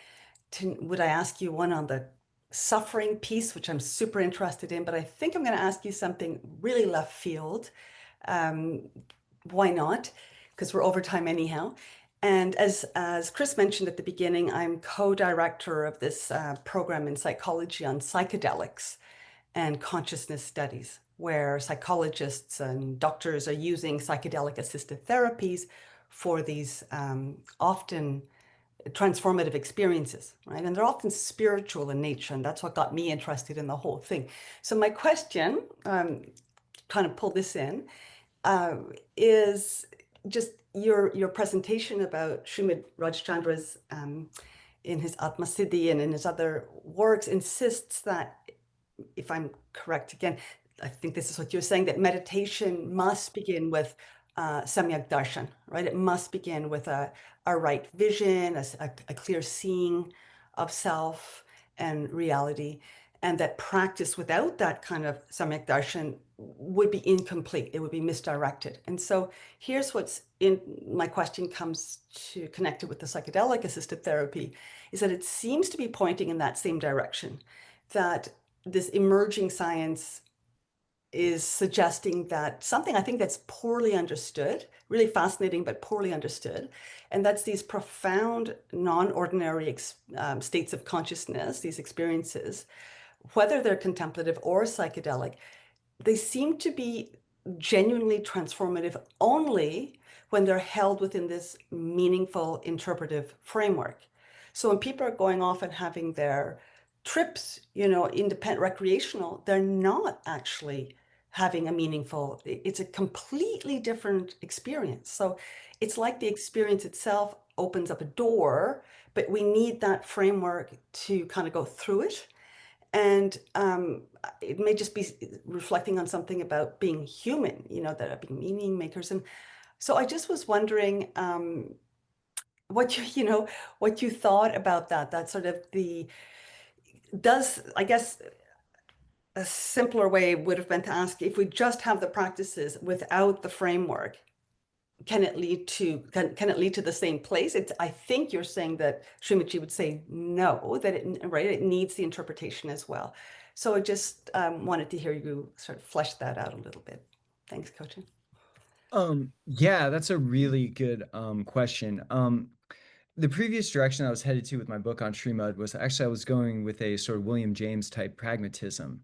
would I ask you one on the suffering piece, which I'm super interested in, but I think I'm going to ask you something really left field. Why not? Because we're over time anyhow. And as Chris mentioned at the beginning, I'm co-director of this program in psychology on psychedelics and consciousness studies, where psychologists and doctors are using psychedelic-assisted therapies for these often transformative experiences, right? And they're often spiritual in nature, and that's what got me interested in the whole thing. So my question, trying to pull this in, is just your presentation about Śrīmad Rājcandra's in his Atma Siddhi and in his other works insists that, if I'm correct again, I think this is what you're saying, that meditation must begin with samyak darshan, right? It must begin with a right vision, a clear seeing of self and reality, and that practice without that kind of samyak darshan would be incomplete. It would be misdirected. And so here's what's in my question comes to connected with the psychedelic assisted therapy, is that it seems to be pointing in that same direction, that this emerging science is suggesting that something I think that's poorly understood, really fascinating, but poorly understood. And that's these profound, non-ordinary states of consciousness, these experiences, whether they're contemplative or psychedelic, they seem to be genuinely transformative only when they're held within this meaningful interpretive framework. So when people are going off and having their trips, independent recreational, they're not actually having a meaningful, it's a completely different experience. So it's like the experience itself opens up a door, but we need that framework to kind of go through it. And it may just be reflecting on something about being human, that are being meaning makers. And so I just was wondering what you thought about that sort of I guess a simpler way would have been to ask, if we just have the practices without the framework, can it lead to the same place? I think you're saying that Śrīmad would say no, that it needs the interpretation as well. So I just wanted to hear you sort of flesh that out a little bit. Thanks, Cogen. Yeah, that's a really good question. The previous direction I was headed to with my book on Śrīmad was actually I was going with a sort of William James type pragmatism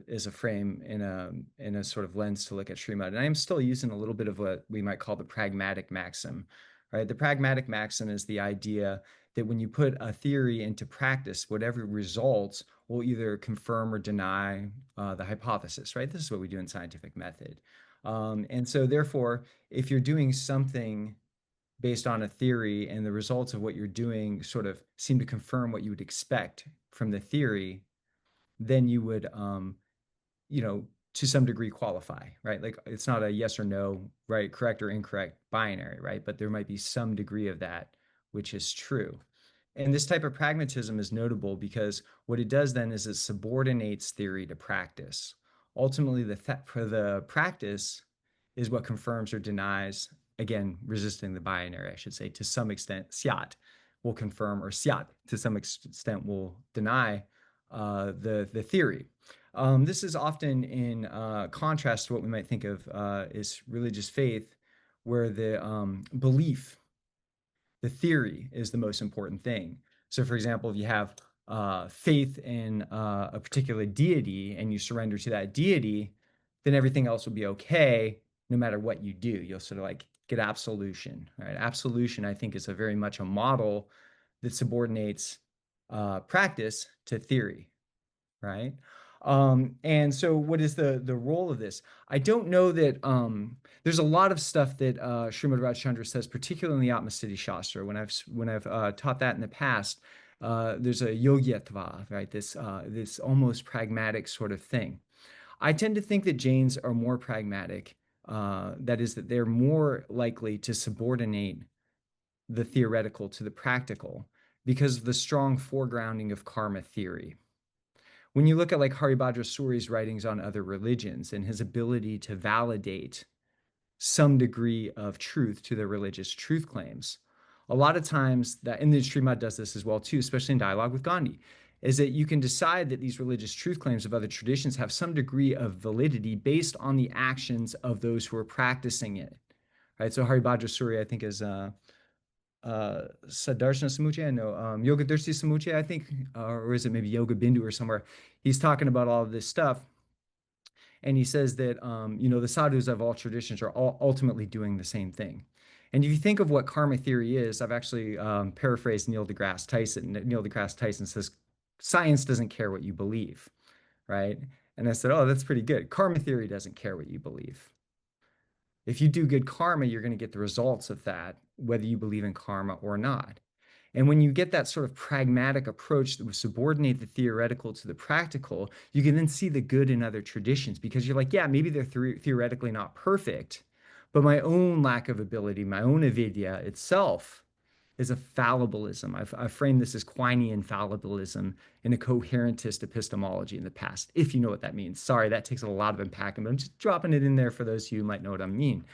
as a frame in a sort of lens to look at Śrīmad. And I am still using a little bit of what we might call the pragmatic maxim, right? The pragmatic maxim is the idea that when you put a theory into practice, whatever results will either confirm or deny the hypothesis, right? This is what we do in scientific method. And so therefore, if you're doing something based on a theory and the results of what you're doing sort of seem to confirm what you would expect from the theory, then you would, to some degree qualify, right? Like it's not a yes or no, right? Correct or incorrect binary, right? But there might be some degree of that, which is true. And this type of pragmatism is notable because what it does then is it subordinates theory to practice. Ultimately, the practice is what confirms or denies, again, resisting the binary, I should say, to some extent, syat will confirm, or syat to some extent will deny the theory. This is often in contrast to what we might think of as religious faith, where the belief, the theory is the most important thing. So for example, if you have faith in a particular deity and you surrender to that deity, then everything else will be okay no matter what you do. You'll sort of like get absolution, right? Absolution, I think, is very much a model that subordinates practice to theory, right? And so what is the role of this? I don't know that there's a lot of stuff that Śrīmad Rājcandra says, particularly in the Atma Siddhi Shastra. When I've taught that in the past, there's a yogyatva, right? This almost pragmatic sort of thing. I tend to think that Jains are more pragmatic. That is, that they're more likely to subordinate the theoretical to the practical because of the strong foregrounding of karma theory. When you look at like Haribhadra Suri's writings on other religions and his ability to validate some degree of truth to their religious truth claims, a lot of times that, and the Śrīmad does this as well too, especially in dialogue with Gandhi, is that you can decide that these religious truth claims of other traditions have some degree of validity based on the actions of those who are practicing it, right? So Haribhadra Surya, I think, is Sadarshana Samuchaya, no, Yoga Dursti Samuchaya, I think, or is it maybe Yoga Bindu or somewhere? He's talking about all of this stuff. And he says that, you know, the sadhus of all traditions are all ultimately doing the same thing. And if you think of what karma theory is, I've actually paraphrased Neil deGrasse Tyson. Neil deGrasse Tyson says, science doesn't care what you believe, right? And I said, oh, that's pretty good. Karma theory doesn't care what you believe. If you do good karma, you're going to get the results of that, whether you believe in karma or not. And when you get that sort of pragmatic approach that would subordinate the theoretical to the practical, you can then see the good in other traditions, because you're like, yeah, maybe they're theoretically not perfect, but my own lack of ability, my own avidya itself is a fallibilism. I've framed this as Quinean fallibilism in a coherentist epistemology in the past, if you know what that means. Sorry, that takes a lot of unpacking, but I'm just dropping it in there for those of you who might know what I mean.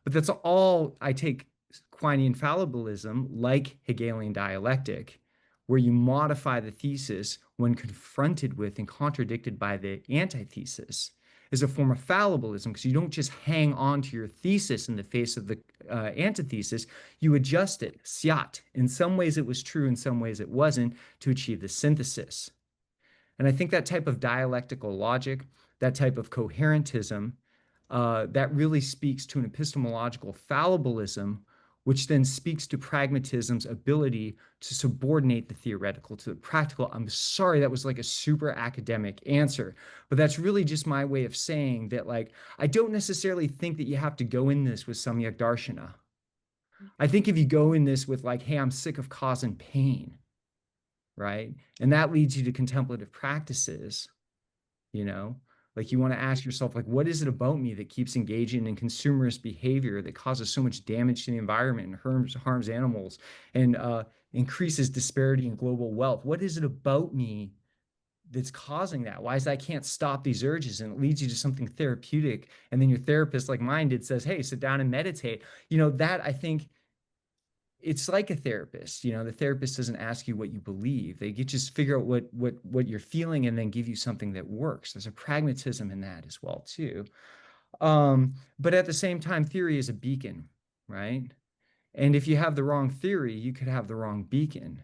But that's all. I take Quinean fallibilism, like Hegelian dialectic, where you modify the thesis when confronted with and contradicted by the antithesis, is a form of fallibilism, because you don't just hang on to your thesis in the face of the antithesis, you adjust it, syat. In some ways it was true, in some ways it wasn't, to achieve the synthesis. And I think that type of dialectical logic, that type of coherentism, that really speaks to an epistemological fallibilism, which then speaks to pragmatism's ability to subordinate the theoretical to the practical. I'm sorry, that was like a super academic answer, but that's really just my way of saying that, like, I don't necessarily think that you have to go in this with samyak darshana. I think if you go in this with like, hey, I'm sick of cause and pain, right? And that leads you to contemplative practices, you know? Like, you want to ask yourself, like, what is it about me that keeps engaging in consumerist behavior that causes so much damage to the environment and harms animals and increases disparity in global wealth? What is it about me that's causing that? Why is it I can't stop these urges? And it leads you to something therapeutic. And then your therapist, like mine did, says, hey, sit down and meditate. You know, that, I think, it's like a therapist. You know, the therapist doesn't ask you what you believe. They just figure out what you're feeling and then give you something that works. There's a pragmatism in that as well too. But at the same time, theory is a beacon, right? And if you have the wrong theory, you could have the wrong beacon.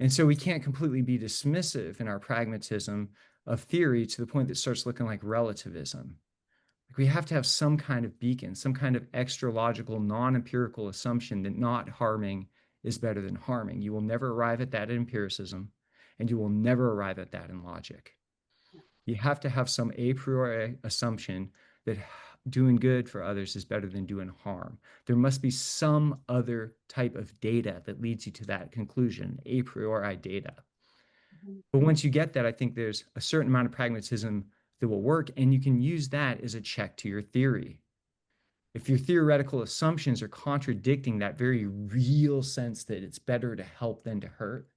And so we can't completely be dismissive in our pragmatism of theory to the point that starts looking like relativism. We have to have some kind of beacon, some kind of extra logical, non-empirical assumption that not harming is better than harming. You will never arrive at that in empiricism, and you will never arrive at that in logic. You have to have some a priori assumption that doing good for others is better than doing harm. There must be some other type of data that leads you to that conclusion, a priori data. But once you get that, I think there's a certain amount of pragmatism that will work, and you can use that as a check to your theory. If your theoretical assumptions are contradicting that very real sense that it's better to help than to hurt,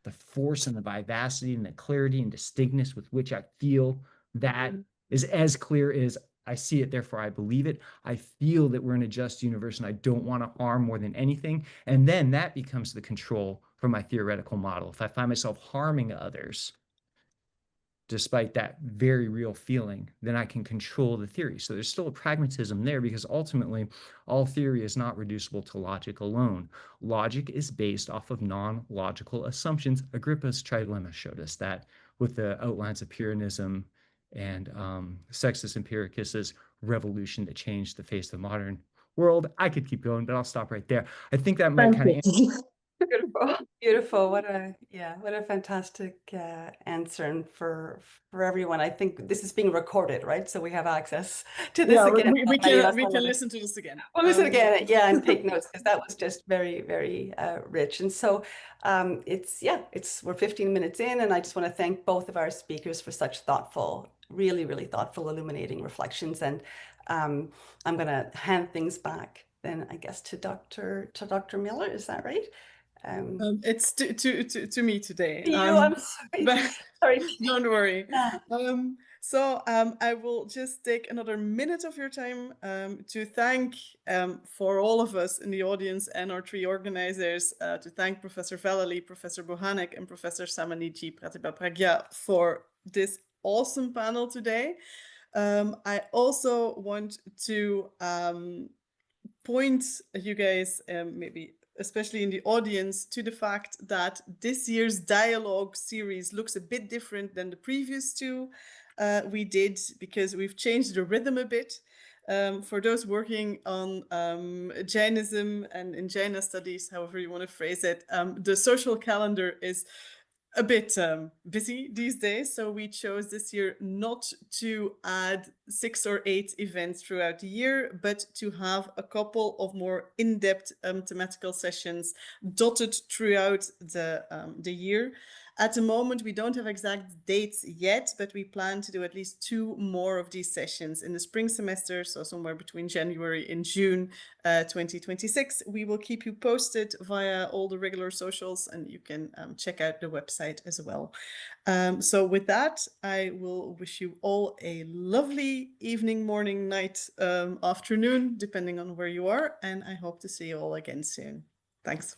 the force and the vivacity and the clarity and distinctness with which I feel that is as clear as I see it, therefore I believe it. I feel that we're in a just universe and I don't want to harm more than anything. And then that becomes the control for my theoretical model. If I find myself harming others, despite that very real feeling, then I can control the theory. So there's still a pragmatism there, because ultimately all theory is not reducible to logic alone. Logic is based off of non-logical assumptions. Agrippa's trilemma showed us that with the outlines of Pyrrhonism and Sextus Empiricus's revolution that changed the face of the modern world. I could keep going, but I'll stop right there. I think that might kind of Beautiful, beautiful. What a fantastic answer, and for everyone. I think this is being recorded, right? So we have access to this again. We can listen to this again. We'll listen again, yeah, and take notes, because that was just very, very rich. And so we're 15 minutes in, and I just want to thank both of our speakers for such thoughtful, really, really thoughtful, illuminating reflections. And I'm going to hand things back then, I guess, to Dr. Miller. Is that right? It's to me today. I'm sorry. Sorry. Don't worry. No. I will just take another minute of your time to thank, for all of us in the audience and our three organizers, to thank Professor Vallely, Professor Bohanec, and Professor Samani Pratibha Pragya for this awesome panel today. I also want to point you guys, maybe especially in the audience, to the fact that this year's dialogue series looks a bit different than the previous two we did, because we've changed the rhythm a bit. For those working on Jainism and in Jaina studies, however you want to phrase it, the social calendar is a bit busy these days, so we chose this year not to add 6 or 8 events throughout the year, but to have a couple of more in-depth thematical sessions dotted throughout the year. At the moment, we don't have exact dates yet, but we plan to do at least 2 more of these sessions in the spring semester, so somewhere between January and June 2026. We will keep you posted via all the regular socials, and you can check out the website as well. So with that, I will wish you all a lovely evening, morning, night, afternoon, depending on where you are, and I hope to see you all again soon. Thanks.